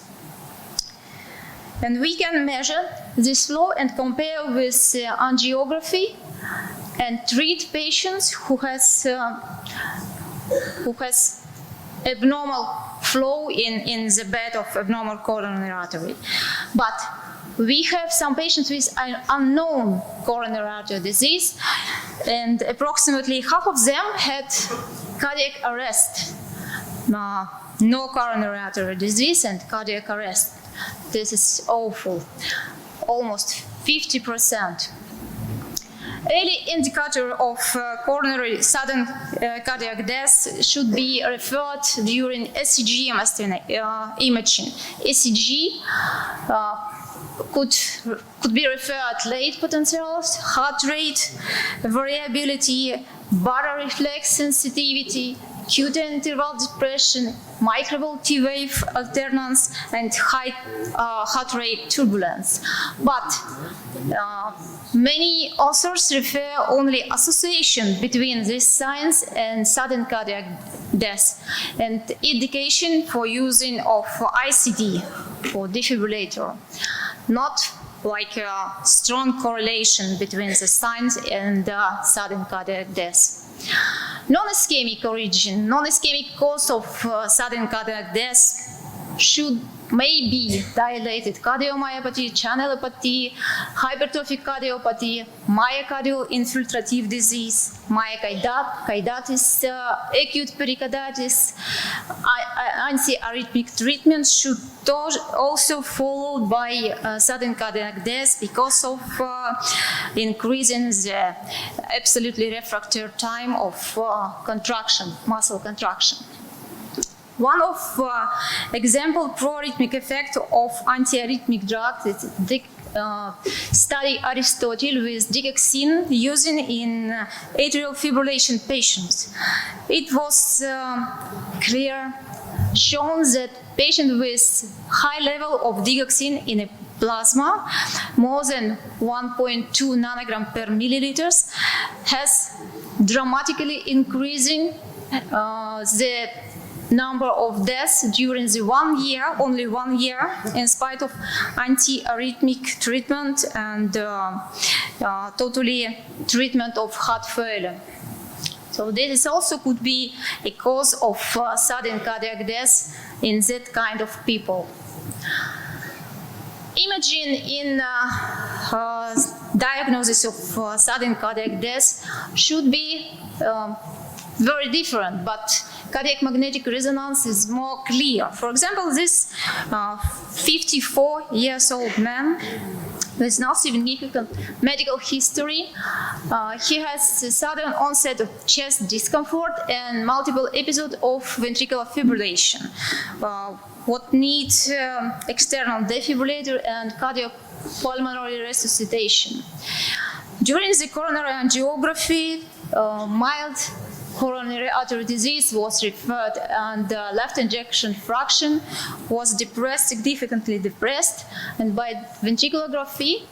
And we can measure this flow and compare with angiography and treat patients who has abnormal flow in the bed of abnormal coronary artery. But we have some patients with an unknown coronary artery disease, and approximately half of them had cardiac arrest. No coronary artery disease and cardiac arrest. This is awful, almost 50%. Early indicator of coronary sudden cardiac death should be referred during ECG imaging. ECG could be referred late potentials, heart rate variability, baroreflex sensitivity, acute interval depression, microbubble T-wave alternance, and high heart rate turbulence. But many authors refer only association between these signs and sudden cardiac death, and indication for using of ICD for defibrillator, not like a strong correlation between the signs and sudden cardiac death. Non-ischemic origin, non-ischemic cause of sudden cardiac death may be dilated cardiomyopathy, channelopathy, hypertrophic cardiopathy, myocardial infiltrative disease, myocarditis, acute pericarditis. Antiarrhythmic treatment should also followed by sudden cardiac death because of increasing the absolutely refractory time of contraction, muscle contraction. One of example pro-arrhythmic effect of antiarrhythmic drugs is study Aristotle with digoxin using in atrial fibrillation patients. It was shown that patient with high level of digoxin in a plasma, more than 1.2 nanogram per milliliters, has dramatically increasing the number of deaths during the only 1 year, in spite of antiarrhythmic treatment and totally treatment of heart failure. So this also could be a cause of sudden cardiac death in that kind of people. Imaging in diagnosis of sudden cardiac death should be very different, but cardiac magnetic resonance is more clear. For example, this 54-year-old man with no significant medical history, he has a sudden onset of chest discomfort and multiple episodes of ventricular fibrillation. What needs external defibrillator and cardiopulmonary resuscitation. During the coronary angiography, mild coronary artery disease was referred, and left ejection fraction was significantly depressed. And by ventriculography,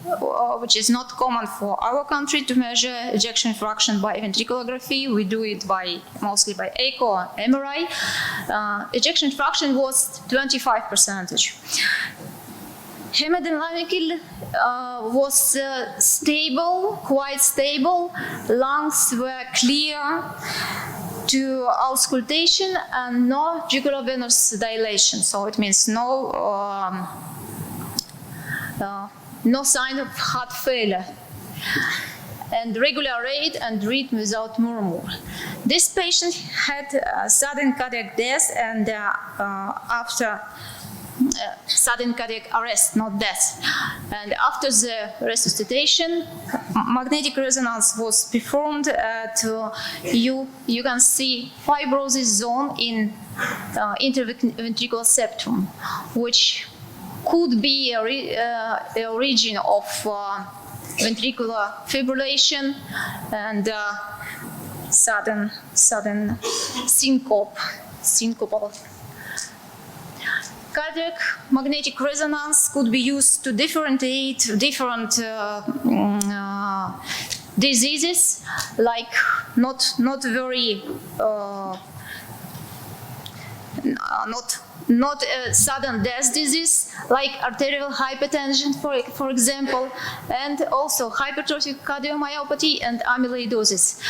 which is not common for our country to measure ejection fraction by ventriculography, we do it mostly by echo or MRI. Ejection fraction was 25%. Hemodynamic was stable, quite stable. Lungs were clear to auscultation and no jugular venous dilation. So it means no sign of heart failure. And regular rate and rhythm without murmur. This patient had sudden cardiac death and after sudden cardiac arrest, not death. And after the resuscitation, magnetic resonance was performed. You can see fibrosis zone in interventricular septum, which could be a origin of ventricular fibrillation and sudden syncopal. Cardiac magnetic resonance could be used to differentiate different diseases, like not sudden death disease, like arterial hypertension, for example, and also hypertrophic cardiomyopathy and amyloidosis.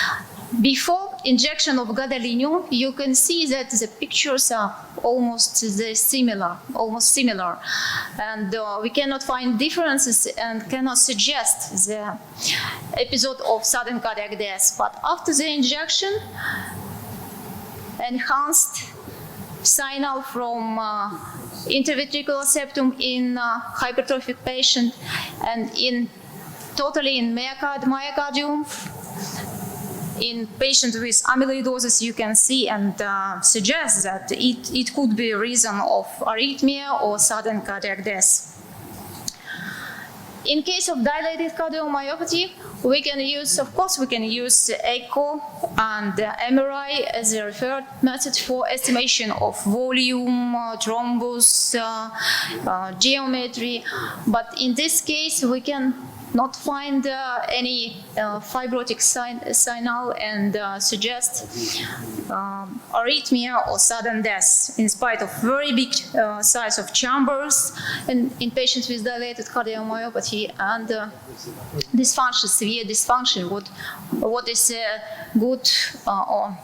Before injection of gadolinium, you can see that the pictures are almost similar, and we cannot find differences and cannot suggest the episode of sudden cardiac death. But after the injection, enhanced signal from interventricular septum in hypertrophic patient and totally in myocardium. In patients with amyloidosis, you can see and suggest that it could be a reason of arrhythmia or sudden cardiac death. In case of dilated cardiomyopathy, we can use echo and MRI as a referred method for estimation of volume, thrombus, geometry. But in this case, we can not find any fibrotic signal and suggest arrhythmia or sudden death in spite of very big size of chambers in patients with dilated cardiomyopathy and severe dysfunction. What is good or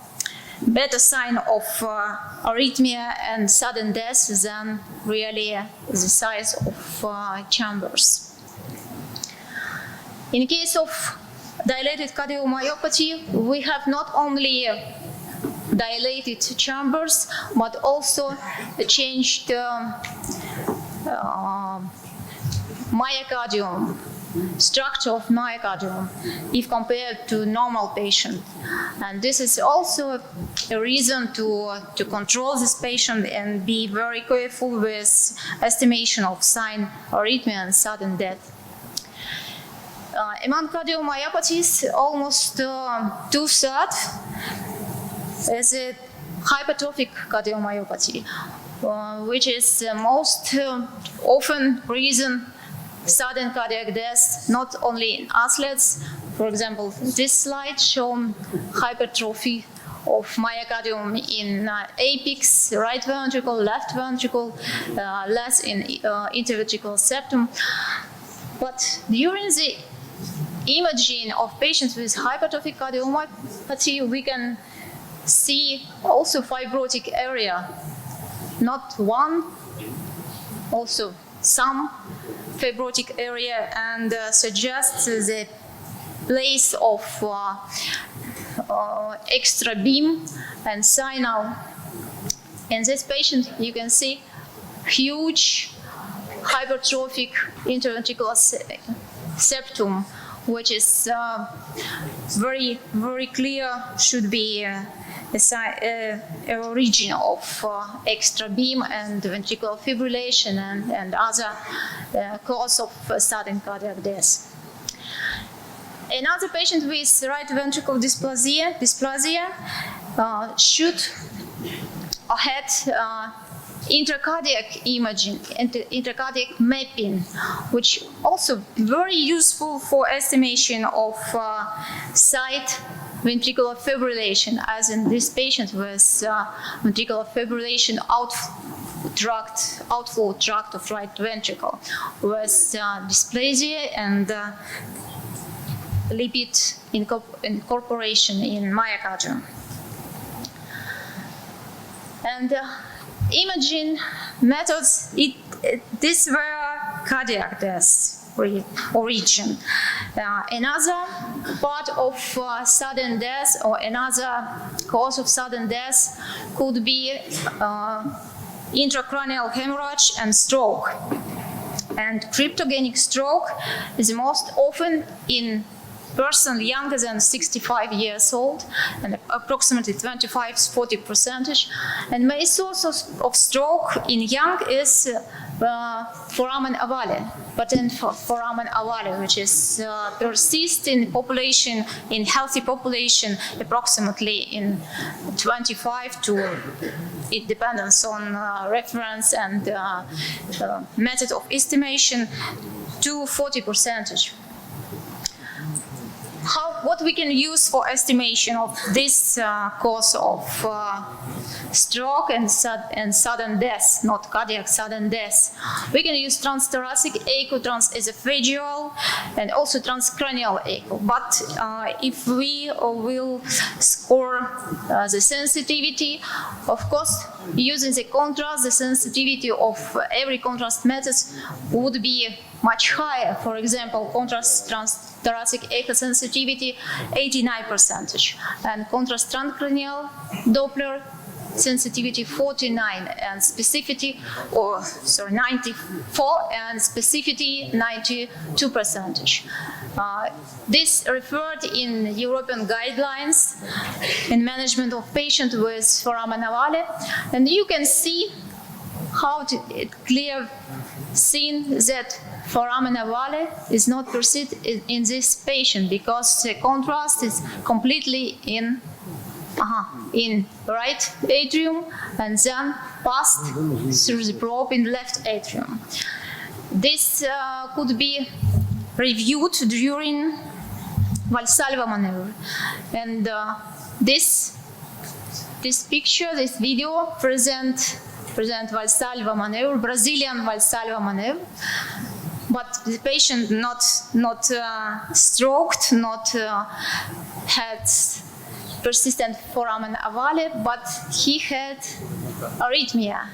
better sign of arrhythmia and sudden death than really the size of chambers. In case of dilated cardiomyopathy, we have not only dilated chambers, but also changed myocardium, structure of myocardium, if compared to normal patient. And this is also a reason to control this patient and be very careful with estimation of sign arrhythmia and sudden death. Among cardiomyopathies, almost two-thirds is a hypertrophic cardiomyopathy, which is the most often reason sudden cardiac death, not only in athletes. For example, this slide shows hypertrophy of myocardium in apex, right ventricle, left ventricle, less in interventricular septum. But during the imaging of patients with hypertrophic cardiomyopathy, we can see also fibrotic area, not one, also some fibrotic area, and suggests the place of extra beam and signal. In this patient, you can see huge hypertrophic interventricular septum, which is very, very clear should be a origin of extra beam and ventricular fibrillation and other cause of sudden cardiac death. Another patient with right ventricle dysplasia should have intracardiac imaging, intracardiac mapping, which also very useful for estimation of site ventricular fibrillation, as in this patient with ventricular fibrillation outflow tract of right ventricle with dysplasia and lipid incorporation in myocardium. And imaging methods, these were cardiac death origin. Another part of sudden death or another cause of sudden death could be intracranial hemorrhage and stroke. And cryptogenic stroke is most often in person younger than 65 years old, and approximately 25–40%. And main source of stroke in young is foramen ovale, patent foramen ovale, which is persists in population, in healthy population, approximately in 25 to, it depends on reference and method of estimation, to 40%. What we can use for estimation of this cause of stroke and sudden death, not cardiac sudden death. We can use transthoracic echo, transesophageal, and also transcranial echo. But if we will score the sensitivity, of course, using the contrast, the sensitivity of every contrast method would be much higher. For example, contrast transthoracic echo sensitivity 89%, and contrast transcranial Doppler sensitivity 49, and specificity 94, and specificity 92%. This referred in European guidelines in management of patients with foramen ovale, and you can see how it clear seen that foramen ovale is not perceived in this patient because the contrast is completely in right atrium and then passed through the probe in left atrium. This could be reviewed during Valsalva maneuver, and this picture, this video present Valsalva maneuver, Brazilian Valsalva maneuver, but the patient not stroked, not had persistent foramen ovale, but he had arrhythmia.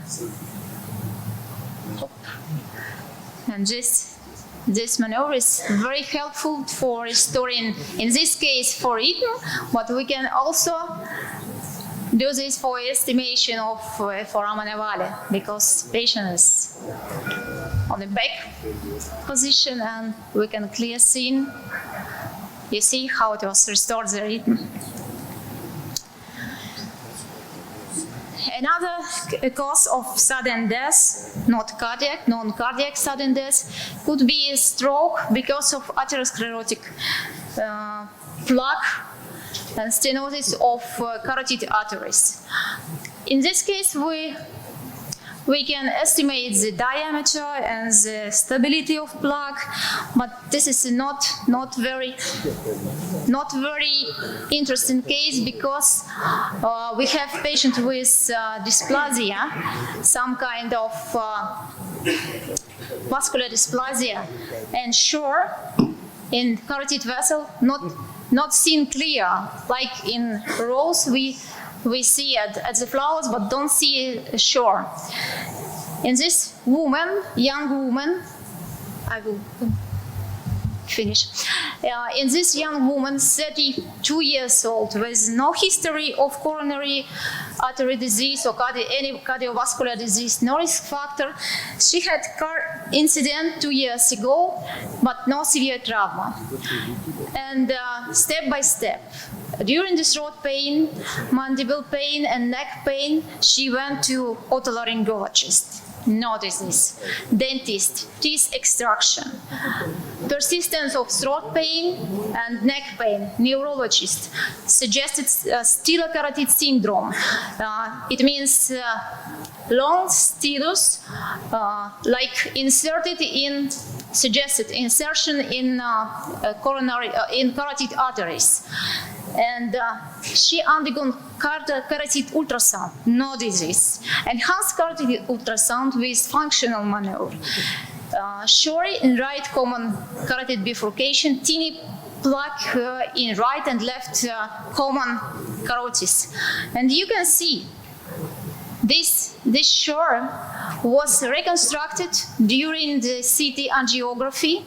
And this maneuver is very helpful for restoring, in this case, for rhythm, but we can also do this for estimation of foramen ovale, because patient is on the back position and we can clearly see, you see how it was restored the rhythm. Another cause of sudden death, not cardiac, non-cardiac sudden death, could be a stroke because of atherosclerotic plaque and stenosis of carotid arteries. In this case, we can estimate the diameter and the stability of plaque, but this is not very interesting case because we have patients with dysplasia, some kind of vascular dysplasia, and sure, in carotid vessel not seen clear, like in rose we see at the flowers but don't see sure. In this woman, young woman, I will finish. In this young woman, 32 years old, with no history of coronary artery disease or any cardiovascular disease, no risk factor. She had car incident 2 years ago, but no severe trauma. And step by step, during the throat pain, mandible pain, and neck pain, she went to otolaryngologist. No disease. Dentist, teeth extraction, persistence of throat pain and neck pain, neurologist, suggested stylocarotid syndrome. It means long stylus, like suggested insertion in carotid arteries. And she undergone carotid ultrasound, no disease. Enhanced carotid ultrasound with functional maneuver. Short in right common carotid bifurcation, teeny plaque in right and left common carotids. And you can see this shore was reconstructed during the CT angiography,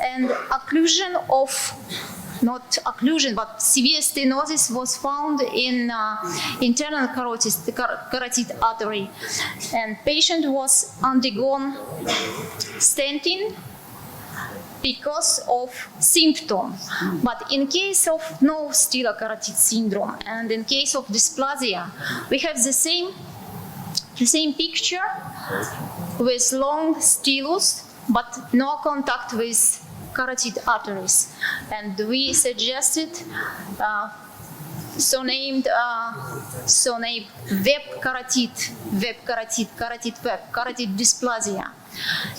and occlusion of not occlusion, but severe stenosis was found in internal carotid artery. And patient was undergone stenting because of symptom. But in case of no stylocarotid syndrome and in case of dysplasia, we have the same picture with long stylus, but no contact with carotid arteries, and we suggested so-named carotid dysplasia.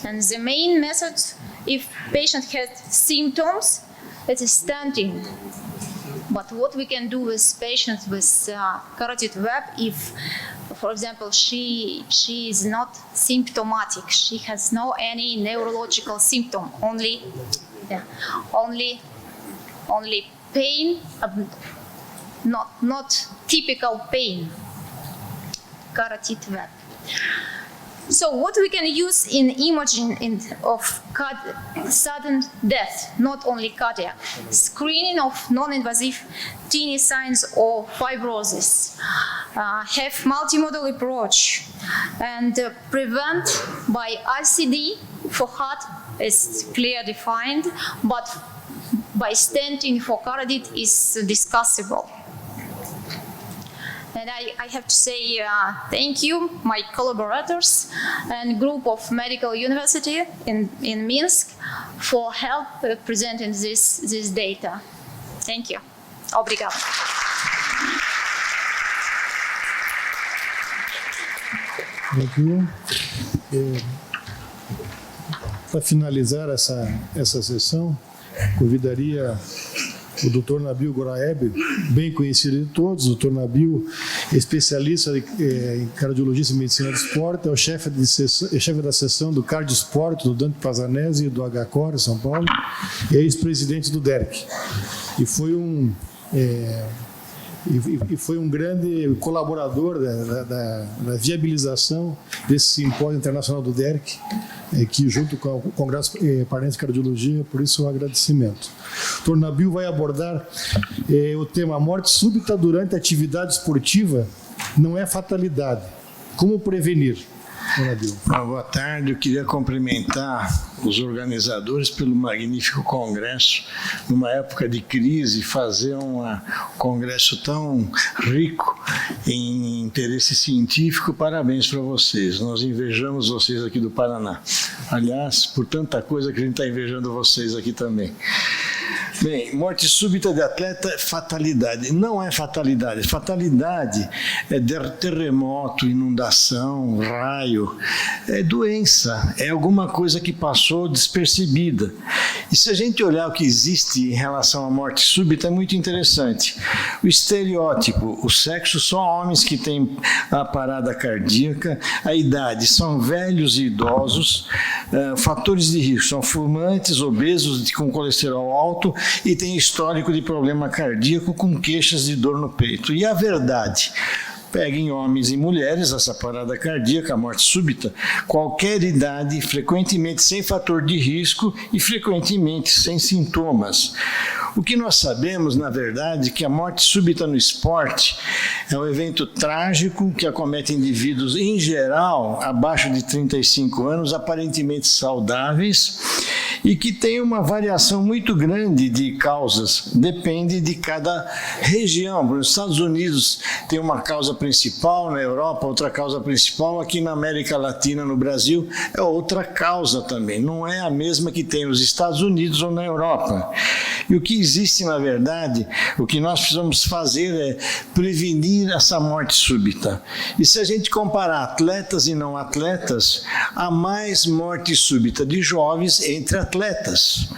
And the main method, if patient has symptoms, it is stenting. But what we can do with patients with carotid web, if, for example, she is not symptomatic, she has no any neurological symptom, only pain, not typical pain, carotid web. So what we can use in imaging of sudden death, not only cardiac, screening of non-invasive teeny signs or fibrosis, have multimodal approach, and prevent by ICD for heart is clear defined, but by stenting for carotid is discussable. And I have to say thank you, my collaborators and group of medical university in Minsk for help presenting this data. Thank you. Obrigado. Thank you. Para finalizar essa sessão, convidaria o Dr. Nabil Goraeb, bem conhecido de todos. O Dr. Nabil é especialista em cardiologia e medicina do esporte, é o chefe da seção do Cardiosport do Dante Pazanese e do HCOR em São Paulo, e é ex-presidente do DERC. E foi e foi um grande colaborador da viabilização desse simpósio internacional do DERC, que junto com o Congresso Paranense de Cardiologia, por isso o agradecimento. O Dr. Nabil vai abordar o tema morte súbita durante a atividade esportiva não é fatalidade. Como prevenir? Boa tarde, eu queria cumprimentar os organizadores pelo magnífico congresso. Numa época de crise, fazer um congresso tão rico em interesse científico, parabéns para vocês. Nós invejamos vocês aqui do Paraná. Aliás, por tanta coisa que a gente está invejando vocês aqui também. Bem, morte súbita de atleta é fatalidade. Não é fatalidade. Fatalidade é terremoto, inundação, raio. É doença, é alguma coisa que passou despercebida. E se a gente olhar o que existe em relação à morte súbita, é muito interessante. O estereótipo, o sexo, só homens que têm a parada cardíaca, a idade, são velhos e idosos, fatores de risco, são fumantes, obesos, com colesterol alto, e tem histórico de problema cardíaco com queixas de dor no peito. E a verdade, pega em homens e mulheres essa parada cardíaca, a morte súbita, qualquer idade, frequentemente sem fator de risco e frequentemente sem sintomas. O que nós sabemos, na verdade, é que a morte súbita no esporte é um evento trágico que acomete indivíduos, em geral, abaixo de 35 anos, aparentemente saudáveis, e que tem uma variação muito grande de causas, depende de cada região. Nos Estados Unidos tem uma causa principal, na Europa outra causa principal, aqui na América Latina, no Brasil, é outra causa também, não é a mesma que tem nos Estados Unidos ou na Europa. E o que existe, na verdade, o que nós precisamos fazer é prevenir essa morte súbita. E se a gente comparar atletas e não atletas, há mais morte súbita de jovens entre atletas.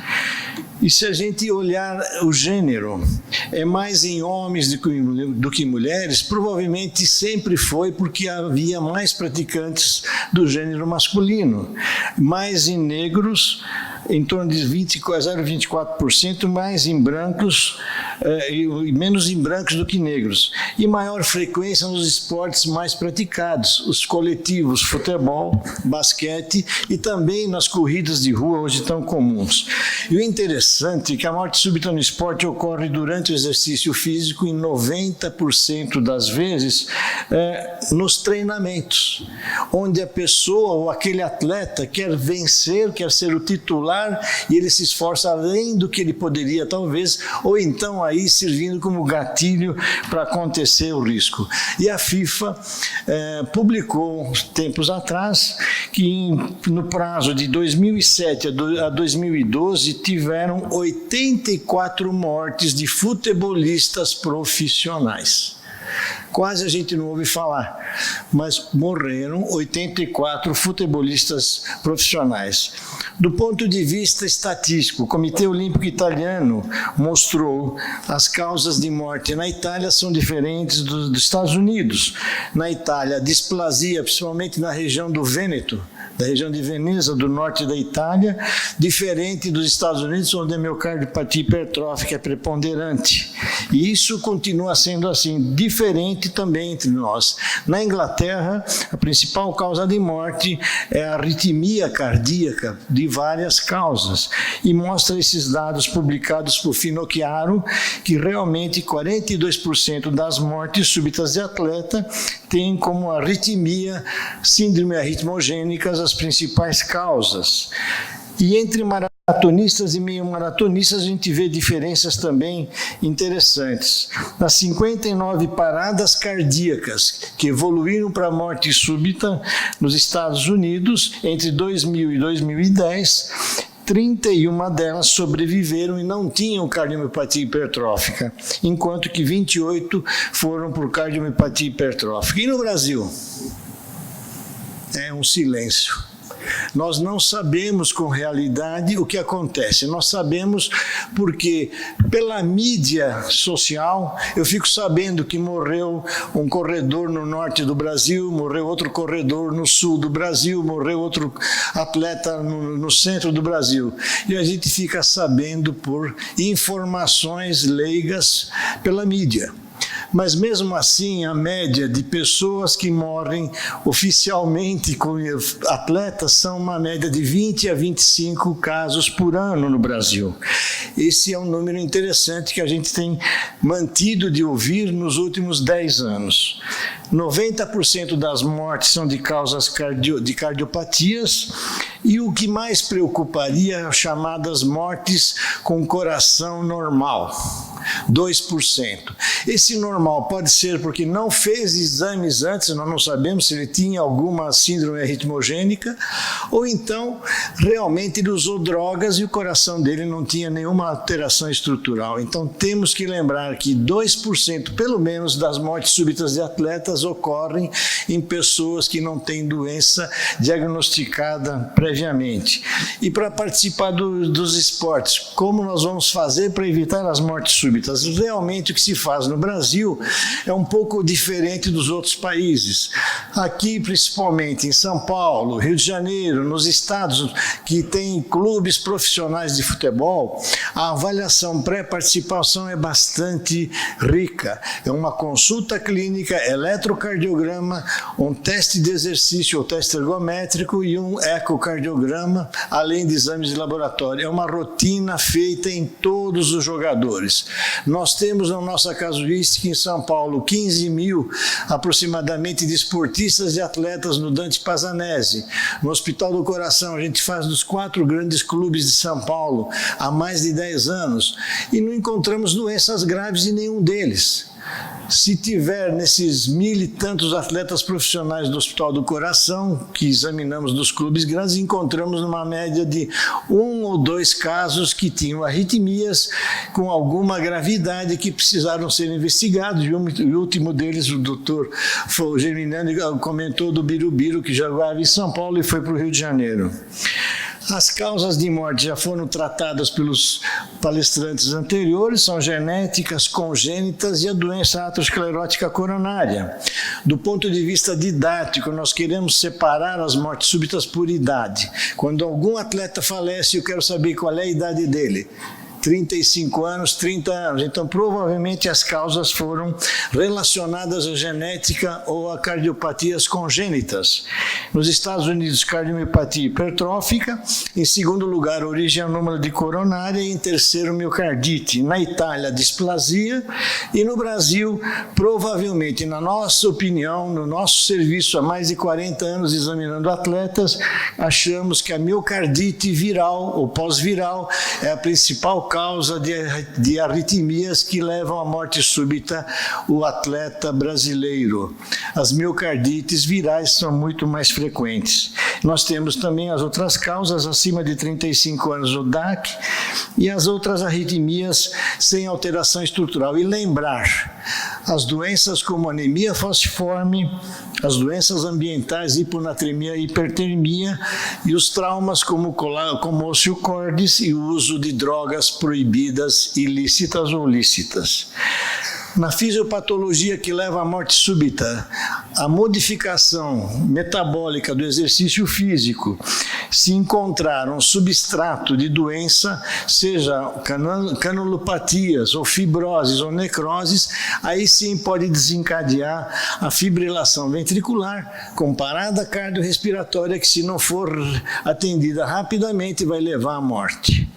E se a gente olhar o gênero, é mais em homens do que mulheres, provavelmente sempre foi porque havia mais praticantes do gênero masculino. Mais em negros, em torno de 0,24%, mais em brancos e menos em brancos do que negros. E maior frequência nos esportes mais praticados, os coletivos, futebol, basquete e também nas corridas de rua, hoje tão comuns. E o interessante é que a morte súbita no esporte ocorre durante o exercício físico em 90% das vezes nos treinamentos, onde a pessoa ou aquele atleta quer vencer, quer ser o titular e ele se esforça além do que ele poderia, talvez, ou então aí servindo como gatilho para acontecer o risco. E a FIFA publicou tempos atrás que no prazo de 2007 a 2012 tiveram 84 mortes de futebolistas profissionais. Quase a gente não ouve falar, mas morreram 84 futebolistas profissionais. Do ponto de vista estatístico, o Comitê Olímpico Italiano mostrou as causas de morte na Itália são diferentes dos Estados Unidos. Na Itália, a displasia, principalmente na região do Vêneto, da região de Veneza, do norte da Itália, diferente dos Estados Unidos, onde a miocardiopatia hipertrófica é preponderante. E isso continua sendo assim, diferente também entre nós. Na Inglaterra, a principal causa de morte é a arritmia cardíaca, de várias causas. E mostra esses dados publicados por Finocchiaro, que realmente 42% das mortes súbitas de atleta têm como arritmia, síndrome arritmogênicas, as principais causas. E entre maratonistas e meio-maratonistas a gente vê diferenças também interessantes. Nas 59 paradas cardíacas que evoluíram para a morte súbita nos Estados Unidos entre 2000 e 2010, 31 delas sobreviveram e não tinham cardiomiopatia hipertrófica, enquanto que 28 foram por cardiomiopatia hipertrófica. E no Brasil? É um silêncio. Nós não sabemos com realidade o que acontece. Nós sabemos porque, pela mídia social, eu fico sabendo que morreu um corredor no norte do Brasil, morreu outro corredor no sul do Brasil, morreu outro atleta no centro do Brasil. E a gente fica sabendo por informações leigas pela mídia. Mas mesmo assim, a média de pessoas que morrem oficialmente com atletas são uma média de 20 a 25 casos por ano no Brasil. Esse é um número interessante que a gente tem mantido de ouvir nos últimos 10 anos. 90% das mortes são de causas de cardiopatias, e o que mais preocuparia, chamadas mortes com coração normal, 2%. Esse normal pode ser porque não fez exames antes, nós não sabemos se ele tinha alguma síndrome arritmogênica, ou então realmente ele usou drogas e o coração dele não tinha nenhuma alteração estrutural. Então temos que lembrar que 2% pelo menos das mortes súbitas de atletas ocorrem em pessoas que não têm doença diagnosticada previamente. E para participar dos esportes, como nós vamos fazer para evitar as mortes súbitas? Realmente o que se faz no Brasil é um pouco diferente dos outros países. Aqui, principalmente em São Paulo, Rio de Janeiro, nos estados que têm clubes profissionais de futebol, a avaliação pré-participação é bastante rica. É uma consulta clínica, eletrocardiograma, um teste de exercício ou teste ergométrico e um ecocardiograma, além de exames de laboratório. É uma rotina feita em todos os jogadores. Nós temos na nossa casuística em São Paulo 15 mil aproximadamente de esportistas e atletas no Dante Pazzanese. No Hospital do Coração a gente faz dos 4 grandes clubes de São Paulo há mais de 10 anos e não encontramos doenças graves em nenhum deles. Se tiver nesses 1.000 e tantos atletas profissionais do Hospital do Coração, que examinamos dos clubes grandes, encontramos uma média de 1 ou 2 casos que tinham arritmias com alguma gravidade que precisaram ser investigados. E o último deles, o doutor Germinando, comentou do Birubiru, que jogava em São Paulo e foi para o Rio de Janeiro. As causas de morte já foram tratadas pelos palestrantes anteriores, são genéticas, congênitas e a doença aterosclerótica coronária. Do ponto de vista didático, nós queremos separar as mortes súbitas por idade. Quando algum atleta falece, eu quero saber qual é a idade dele. 35 anos, 30 anos. Então, provavelmente as causas foram relacionadas à genética ou a cardiopatias congênitas. Nos Estados Unidos, cardiomiopatia hipertrófica. Em segundo lugar, origem anômala de coronária. E em terceiro, miocardite. Na Itália, displasia. E no Brasil, provavelmente, na nossa opinião, no nosso serviço há mais de 40 anos examinando atletas, achamos que a miocardite viral ou pós-viral é a principal causa de arritmias que levam à morte súbita o atleta brasileiro. As miocardites virais são muito mais frequentes. Nós temos também as outras causas acima de 35 anos, o DAC, e as outras arritmias sem alteração estrutural. E lembrar, as doenças como anemia falciforme, as doenças ambientais, hiponatremia e hipertermia, e os traumas como osteocordes e o uso de drogas proibidas, ilícitas ou lícitas. Na fisiopatologia que leva à morte súbita, a modificação metabólica do exercício físico, se encontrar um substrato de doença, seja canulopatias, ou fibroses, ou necroses, aí sim pode desencadear a fibrilação ventricular com parada cardiorrespiratória que, se não for atendida rapidamente, vai levar à morte.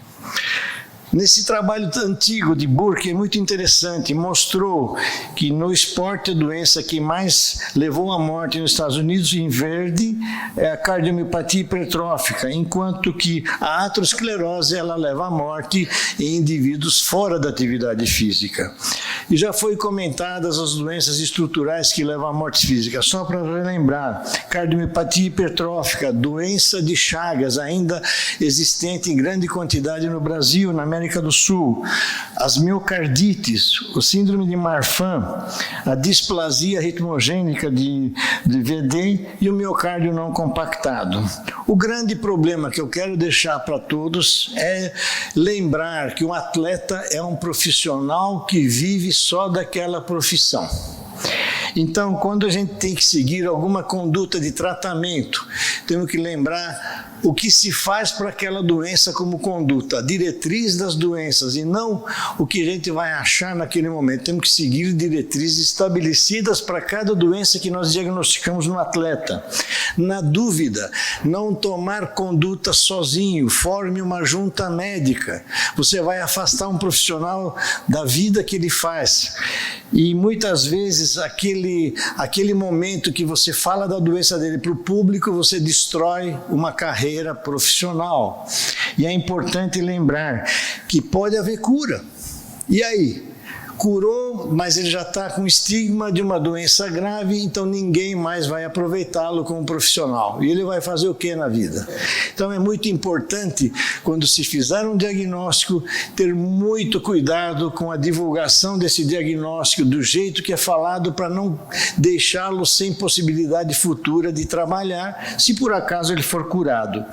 Nesse trabalho antigo de Burke, é muito interessante, mostrou que no esporte a doença que mais levou à morte nos Estados Unidos, em verde, é a cardiomiopatia hipertrófica, enquanto que a aterosclerose ela leva à morte em indivíduos fora da atividade física. E já foi comentadas as doenças estruturais que levam à morte física. Só para relembrar, cardiomiopatia hipertrófica, doença de Chagas, ainda existente em grande quantidade no Brasil, na América do Sul, as miocardites, o síndrome de Marfan, a displasia ritmogênica de VD e o miocárdio não compactado. O grande problema que eu quero deixar para todos é lembrar que um atleta é um profissional que vive só daquela profissão. Então, quando a gente tem que seguir alguma conduta de tratamento, temos que lembrar o que se faz para aquela doença como conduta, a diretriz das doenças, e não o que a gente vai achar naquele momento. Temos que seguir diretrizes estabelecidas para cada doença que nós diagnosticamos no atleta. Na dúvida, não tomar conduta sozinho, forme uma junta médica. Você vai afastar um profissional da vida que ele faz. E muitas vezes aquele momento que você fala da doença dele para o público, você destrói uma carreira profissional. E é importante lembrar que pode haver cura. E aí? Curou, mas ele já está com estigma de uma doença grave, então ninguém mais vai aproveitá-lo como profissional. E ele vai fazer o que na vida? Então é muito importante, quando se fizer um diagnóstico, ter muito cuidado com a divulgação desse diagnóstico, do jeito que é falado, para não deixá-lo sem possibilidade futura de trabalhar, se por acaso ele for curado.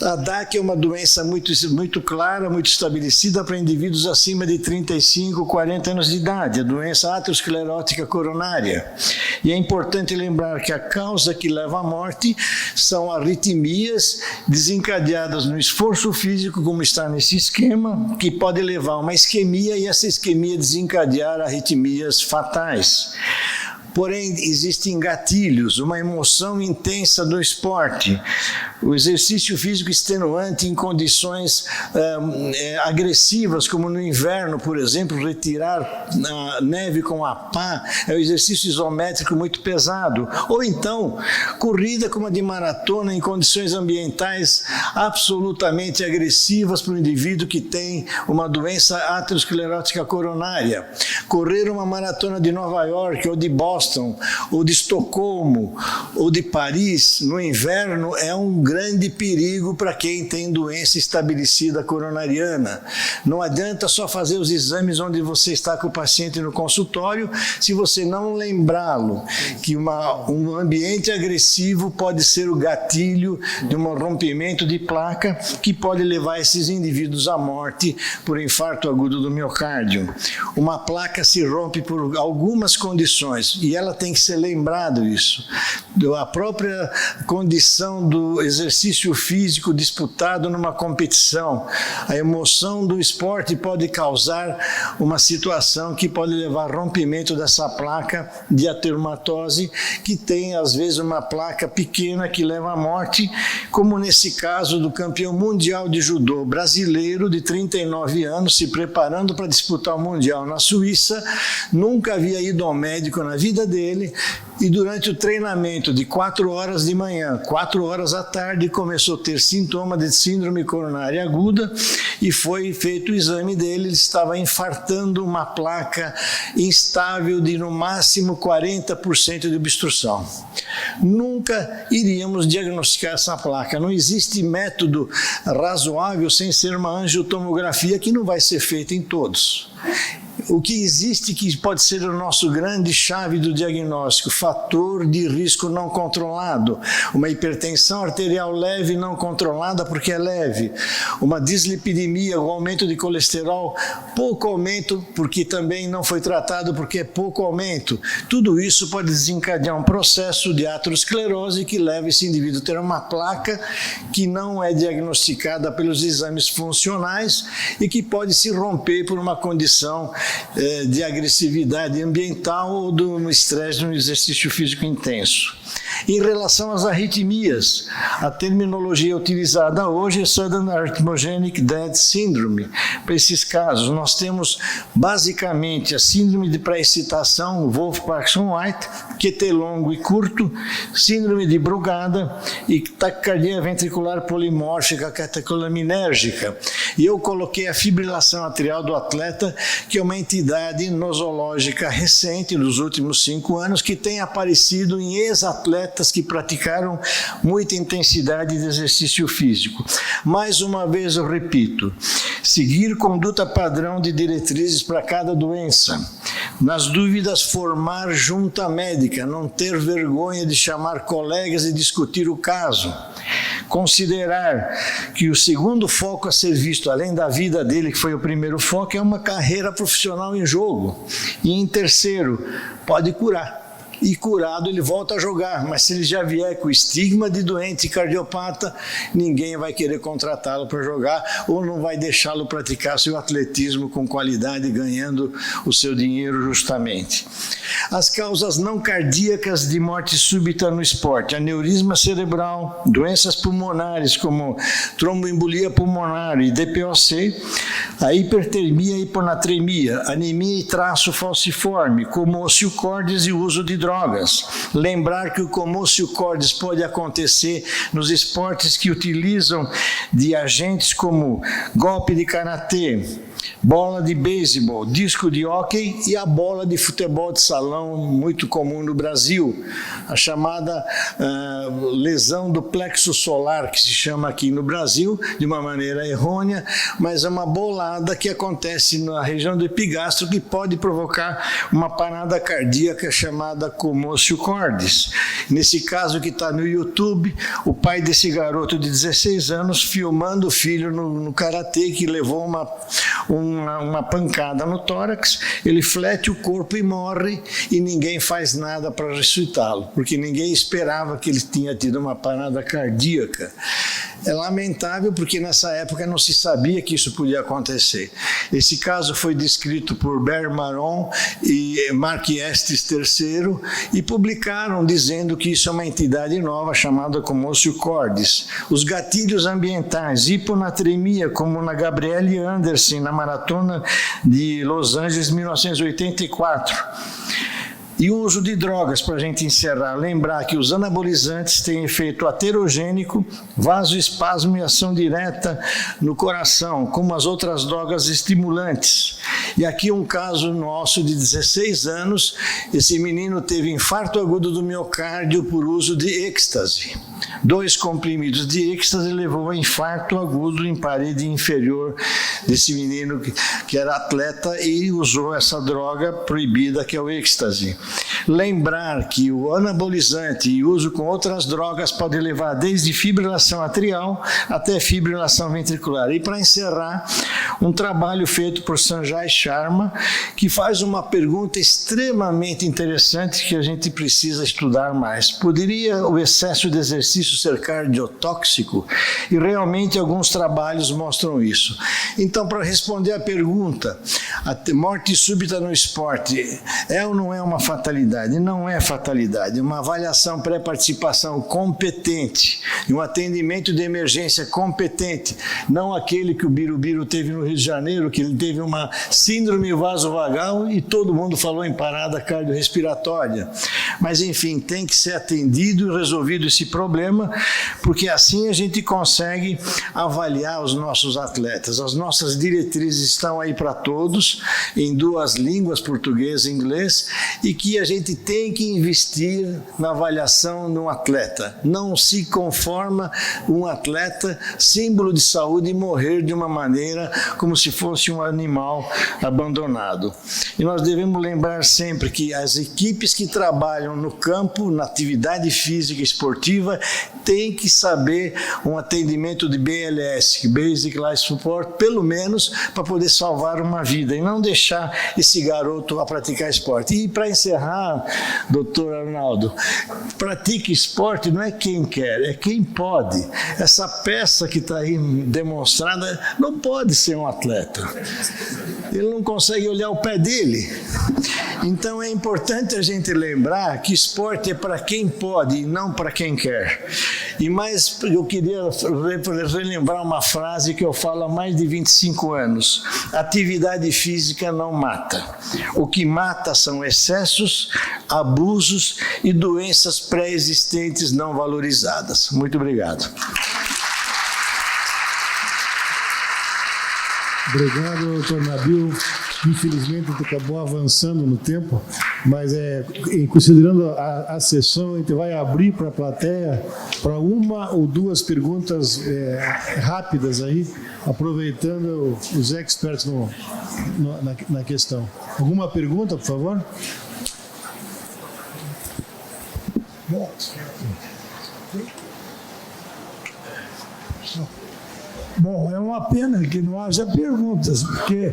A DAC é uma doença muito clara, muito estabelecida para indivíduos acima de 35, 40 anos de idade, a doença aterosclerótica coronária. E é importante lembrar que a causa que leva à morte são arritmias desencadeadas no esforço físico, como está nesse esquema, que pode levar a uma isquemia e essa isquemia desencadear arritmias fatais. Porém, existem gatilhos, uma emoção intensa do esporte, o exercício físico extenuante em condições agressivas, como no inverno, por exemplo, retirar a neve com a pá, é um exercício isométrico muito pesado. Ou então, corrida como a de maratona em condições ambientais absolutamente agressivas para o indivíduo que tem uma doença aterosclerótica coronária. Correr uma maratona de Nova York ou de Boston, ou de Estocolmo, ou de Paris, no inverno, é um grande perigo para quem tem doença estabelecida coronariana. Não adianta só fazer os exames onde você está com o paciente no consultório, se você não lembrá-lo que um ambiente agressivo pode ser o gatilho de um rompimento de placa que pode levar esses indivíduos à morte por infarto agudo do miocárdio. Uma placa se rompe por algumas condições, e ela tem que ser lembrado isso. A própria condição do exercício físico disputado numa competição, a emoção do esporte pode causar uma situação que pode levar ao rompimento dessa placa de atermatose, que tem às vezes uma placa pequena que leva à morte, como nesse caso do campeão mundial de judô brasileiro de 39 anos, se preparando para disputar o mundial na Suíça, nunca havia ido ao médico na vida dele, e durante o treinamento de 4 horas de manhã, 4 horas à tarde, começou a ter sintoma de síndrome coronária aguda e foi feito o exame dele, ele estava infartando uma placa instável de no máximo 40% de obstrução. Nunca iríamos diagnosticar essa placa, não existe método razoável sem ser uma angiotomografia que não vai ser feita em todos. O que existe que pode ser o nosso grande chave do diagnóstico, fator de risco não controlado, uma hipertensão arterial leve não controlada porque é leve, uma dislipidemia, um aumento de colesterol, pouco aumento porque também não foi tratado porque é pouco aumento. Tudo isso pode desencadear um processo de aterosclerose que leva esse indivíduo a ter uma placa que não é diagnosticada pelos exames funcionais e que pode se romper por uma condição de agressividade ambiental ou do estresse no exercício físico intenso. Em relação às arritmias, a terminologia utilizada hoje é Sudden Arrhythmogenic Death Syndrome. Para esses casos, nós temos basicamente a síndrome de pré-excitação, Wolff-Parkinson-White, QT longo e curto, síndrome de Brugada e taquicardia ventricular polimórfica catecolaminérgica. E eu coloquei a fibrilação atrial do atleta, que é uma entidade nosológica recente, dos últimos 5 anos, que tem aparecido em ex-atletas que praticaram muita intensidade de exercício físico. Mais uma vez eu repito, seguir conduta padrão de diretrizes para cada doença. Nas dúvidas, formar junta médica, não ter vergonha de chamar colegas e discutir o caso. Considerar que o segundo foco a ser visto, além da vida dele, que foi o primeiro foco, é uma carreira profissional em jogo. E em terceiro, pode curar. e curado ele volta a jogar. Mas se ele já vier com o estigma de doente cardiopata, ninguém vai querer contratá-lo para jogar ou não vai deixá-lo praticar seu atletismo com qualidade, ganhando o seu dinheiro justamente. As causas não cardíacas de morte súbita no esporte: aneurisma cerebral, doenças pulmonares como tromboembolia pulmonar e DPOC, a hipertermia e hiponatremia, anemia e traço falciforme, comócio cordis e uso de drogas. Lembrar que o comócio cordis pode acontecer nos esportes que utilizam de agentes como golpe de karatê, bola de beisebol, disco de hóquei e a bola de futebol de salão, muito comum no Brasil, a chamada lesão do plexo solar, que se chama aqui no Brasil, de uma maneira errônea, mas é uma bolada que acontece na região do epigastro que pode provocar uma parada cardíaca chamada comócio cordis. Nesse caso que está no YouTube, o pai desse garoto de 16 anos filmando o filho no karatê, que levou uma pancada no tórax, ele flete o corpo e morre, e ninguém faz nada para ressuscitá-lo, porque ninguém esperava que ele tinha tido uma parada cardíaca. É lamentável porque nessa época não se sabia que isso podia acontecer. Esse caso foi descrito por Ber Maron e Mark Estes III e publicaram dizendo que isso é uma entidade nova chamada comócio cordis. Os gatilhos ambientais, hiponatremia, como na Gabrielle Anderson na maratona de Los Angeles 1984. E o uso de drogas, para a gente encerrar, lembrar que os anabolizantes têm efeito aterogênico, vasoespasmo e ação direta no coração, como as outras drogas estimulantes. E aqui um caso nosso de 16 anos, esse menino teve infarto agudo do miocárdio por uso de êxtase. 2 comprimidos de êxtase levou a infarto agudo em parede inferior desse menino que era atleta e usou essa droga proibida que é o êxtase. Lembrar que o anabolizante e o uso com outras drogas pode levar desde fibrilação atrial até fibrilação ventricular. E para encerrar, um trabalho feito por Sanjay Sharma, que faz uma pergunta extremamente interessante que a gente precisa estudar mais. Poderia o excesso de exercício ser cardiotóxico? E realmente alguns trabalhos mostram isso. Então, para responder à pergunta, a morte súbita no esporte é ou não é uma fatalidade? Não é fatalidade. Uma avaliação pré-participação competente e um atendimento de emergência competente, não aquele que o Birubiru teve no Rio de Janeiro, que ele teve uma síndrome vasovagal e todo mundo falou em parada cardiorrespiratória. Mas, enfim, tem que ser atendido e resolvido esse problema, porque assim a gente consegue avaliar os nossos atletas. As nossas diretrizes estão aí para todos, em 2 línguas, português e inglês, e que a gente tem que investir na avaliação de um atleta. Não se conforma um atleta, símbolo de saúde, morrer de uma maneira como se fosse um animal abandonado. E nós devemos lembrar sempre que as equipes que trabalham no campo, na atividade física esportiva, têm que saber um atendimento de BLS, Basic Life Support, pelo menos para poder salvar uma vida e não deixar esse garoto a praticar esporte. E para encerrar, doutor Arnaldo, pratique esporte não é quem quer, é quem pode. Essa peça que está aí demonstrada não pode ser um atleta. Ele não consegue olhar o pé dele. Então é importante a gente lembrar que esporte é para quem pode e não para quem quer. E mais, eu queria relembrar uma frase que eu falo há mais de 25 anos. Atividade física não mata. O que mata são excessos, abusos e doenças pré-existentes não valorizadas. Muito obrigado. Obrigado, doutor Nabil. Infelizmente, a gente acabou avançando no tempo, mas considerando a sessão, a gente vai abrir para a plateia para 1 ou 2 perguntas rápidas aí, aproveitando os experts na questão. Alguma pergunta, por favor? Bom, é uma pena que não haja perguntas, porque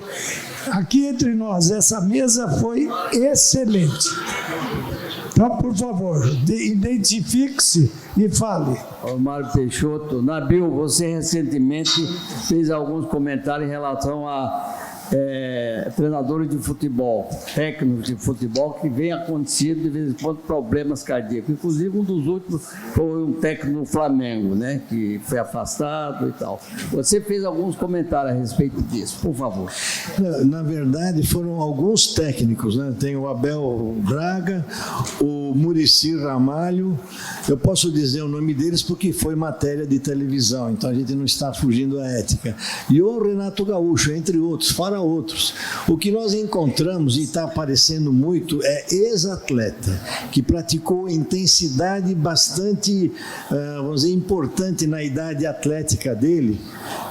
aqui entre nós essa mesa foi excelente. Então, por favor, identifique-se e fale. Mário Peixoto. Nabil, você recentemente fez alguns comentários em relação a treinadores de futebol, técnicos de futebol, que vem acontecendo de vez em quando problemas cardíacos. Inclusive, um dos últimos foi um técnico do Flamengo, né, que foi afastado e tal. Você fez alguns comentários a respeito disso, por favor. Na verdade, foram alguns técnicos, né? Tem o Abel Braga, o Muricy Ramalho. Eu posso dizer o nome deles porque foi matéria de televisão, então a gente não está fugindo da ética. E o Renato Gaúcho, entre outros, fora outros. O que nós encontramos, e está aparecendo muito, é ex-atleta, que praticou intensidade bastante, vamos dizer, importante na idade atlética dele,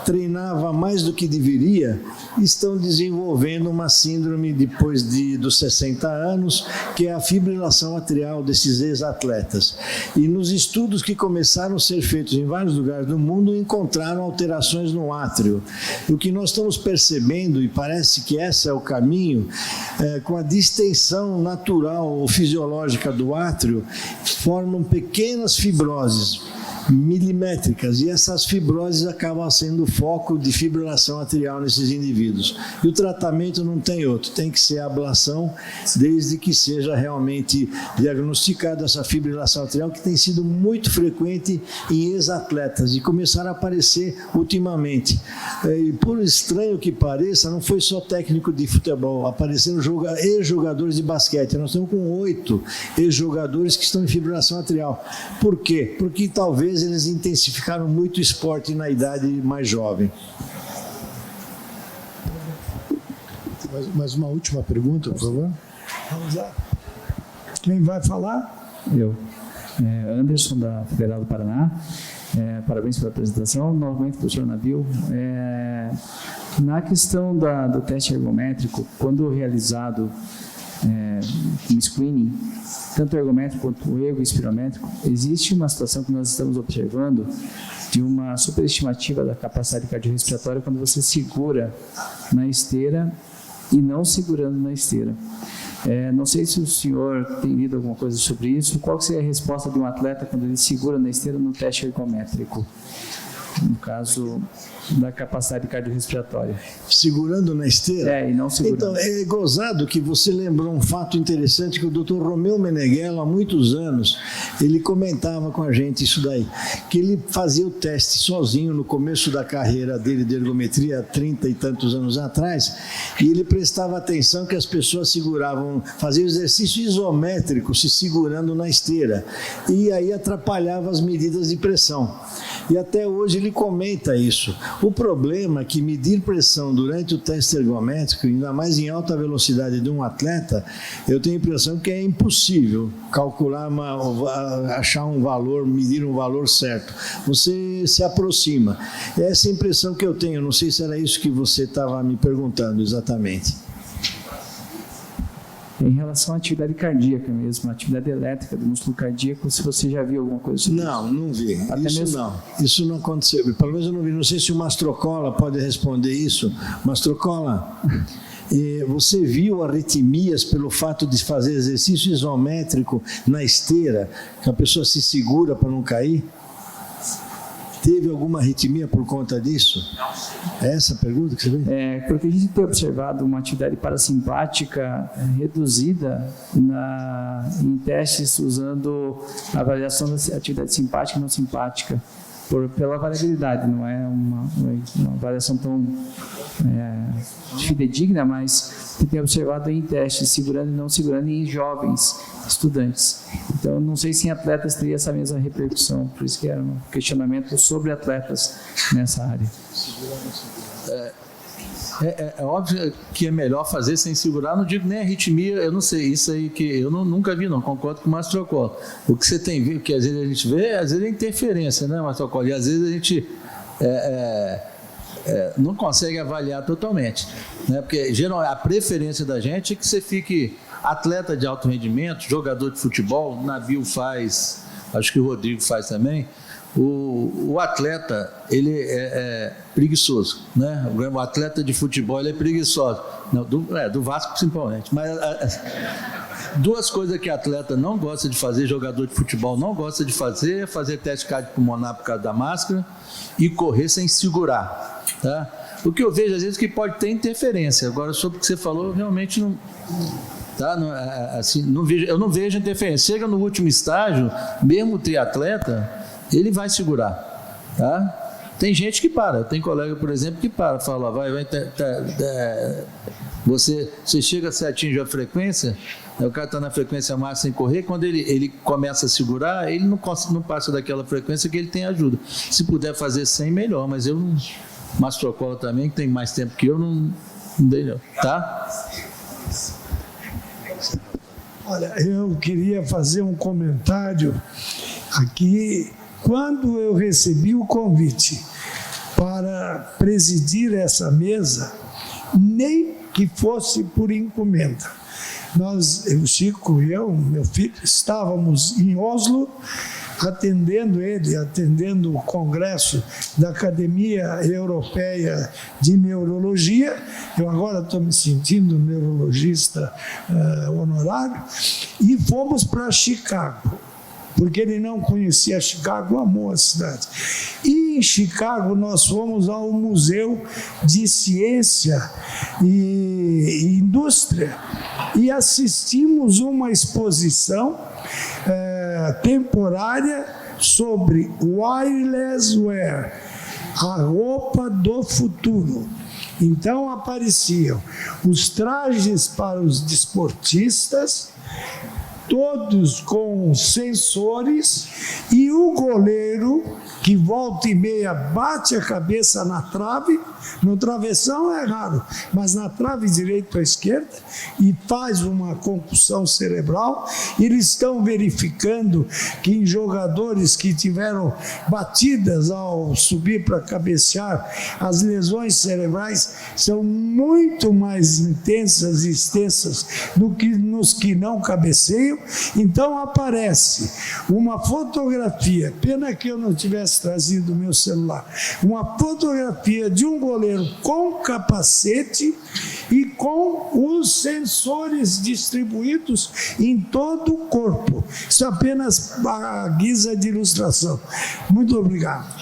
treinava mais do que deveria, estão desenvolvendo uma síndrome depois dos 60 anos, que é a fibrilação atrial desses ex-atletas. E nos estudos que começaram a ser feitos em vários lugares do mundo, encontraram alterações no átrio. E o que nós estamos percebendo, e parece que esse é o caminho, com a distensão natural ou fisiológica do átrio, formam pequenas fibroses milimétricas, e essas fibroses acabam sendo foco de fibrilação atrial nesses indivíduos. E o tratamento não tem outro, tem que ser a ablação, desde que seja realmente diagnosticada essa fibrilação atrial, que tem sido muito frequente em ex-atletas e começaram a aparecer ultimamente. E por estranho que pareça, não foi só técnico de futebol, apareceram ex-jogadores de basquete. Nós estamos com 8 ex-jogadores que estão em fibrilação atrial. Por quê? Porque talvez eles intensificaram muito o esporte na idade mais jovem. Mais uma última pergunta, por favor. Vamos lá. Quem vai falar? Eu. Anderson, da Federal do Paraná. Parabéns pela apresentação. Novamente, professor Nabil. Na questão do teste ergométrico, quando realizado no screening, tanto o ergométrico quanto o ergo-espirométrico, existe uma situação que nós estamos observando de uma superestimativa da capacidade cardiorrespiratória quando você segura na esteira e não segurando na esteira. Não sei se o senhor tem lido alguma coisa sobre isso. Qual seria a resposta de um atleta quando ele segura na esteira no teste ergométrico? No caso da capacidade cardiorrespiratória. Segurando na esteira? E não segurando. Então, é gozado que você lembrou um fato interessante, que o Dr. Romeu Meneghello, há muitos anos, ele comentava com a gente isso daí, que ele fazia o teste sozinho no começo da carreira dele de ergometria, há 30 e tantos anos atrás, e ele prestava atenção que as pessoas seguravam, faziam exercício isométrico, se segurando na esteira, e aí atrapalhava as medidas de pressão. E até hoje ele comenta isso. O problema é que medir pressão durante o teste ergométrico, ainda mais em alta velocidade de um atleta, eu tenho a impressão que é impossível calcular, achar um valor, medir um valor certo. Você se aproxima. É essa a impressão que eu tenho. Não sei se era isso que você estava me perguntando exatamente. Em relação à atividade cardíaca mesmo, a atividade elétrica do músculo cardíaco, se você já viu alguma coisa sobre isso? Não vi. Mesmo... Isso não aconteceu. Pelo menos eu não vi. Não sei se o Mastrocola pode responder isso. Mastrocola, você viu arritmias pelo fato de fazer exercício isométrico na esteira, que a pessoa se segura para não cair? Teve alguma arritmia por conta disso? É essa a pergunta que você fez? Porque a gente tem observado uma atividade parasimpática reduzida em testes usando a avaliação da atividade simpática e não simpática, pela variabilidade. Não é uma avaliação tão fidedigna, mas que tem observado em testes, segurando e não segurando em jovens estudantes. Então, não sei se em atletas teria essa mesma repercussão, por isso que era um questionamento sobre atletas nessa área. É óbvio que é melhor fazer sem segurar, não digo nem arritmia, eu não sei, isso aí que eu nunca vi, não, concordo com o Mastrocola. O que você tem visto, que às vezes a gente vê, às vezes é interferência, né, Mastrocola? E às vezes a gente não consegue avaliar totalmente, né? Porque geralmente a preferência da gente é que você fique atleta de alto rendimento, jogador de futebol, o Nabil faz, acho que o Rodrigo faz também. O atleta, ele é preguiçoso, né? O atleta de futebol, ele é preguiçoso. Não, do Vasco principalmente. Mas Duas coisas que atleta não gosta de fazer, jogador de futebol não gosta de fazer: fazer teste cardiopulmonar por causa da máscara e correr sem segurar, tá? O que eu vejo às vezes que pode ter interferência. Agora, sobre o que você falou, realmente não, tá? Não, assim, não vejo, eu não vejo interferência. Chega no último estágio, mesmo o triatleta, ele vai segurar, tá? Tem gente que para, tem colega, por exemplo, que para, fala, você chega, você atinge a frequência, o cara está na frequência máxima sem correr, quando ele começa a segurar, ele não passa daquela frequência que ele tem ajuda. Se puder fazer 100, melhor, mas eu não... Mastrocolo também, que tem mais tempo que eu, não dei não, tá? Olha, eu queria fazer um comentário aqui. Quando eu recebi o convite para presidir essa mesa, nem que fosse por encomenda, o Chico e eu, meu filho, estávamos em Oslo, atendendo o congresso da Academia Europeia de Neurologia. Eu agora estou me sentindo neurologista honorário, e fomos para Chicago, porque ele não conhecia Chicago, amou a cidade. E em Chicago nós fomos ao Museu de Ciência e Indústria e assistimos uma exposição temporária sobre wireless wear, a roupa do futuro. Então apareciam os trajes para os desportistas, todos com sensores, e o goleiro que volta e meia bate a cabeça na trave, no travessão é raro, mas na trave direita ou esquerda, e faz uma concussão cerebral. Eles estão verificando que em jogadores que tiveram batidas ao subir para cabecear, as lesões cerebrais são muito mais intensas e extensas do que nos que não cabeceiam. Então aparece uma fotografia, pena que eu não tivesse trazido o meu celular, uma fotografia de um goleiro com capacete e com os sensores distribuídos em todo o corpo. Isso é apenas a guisa de ilustração. Muito obrigado.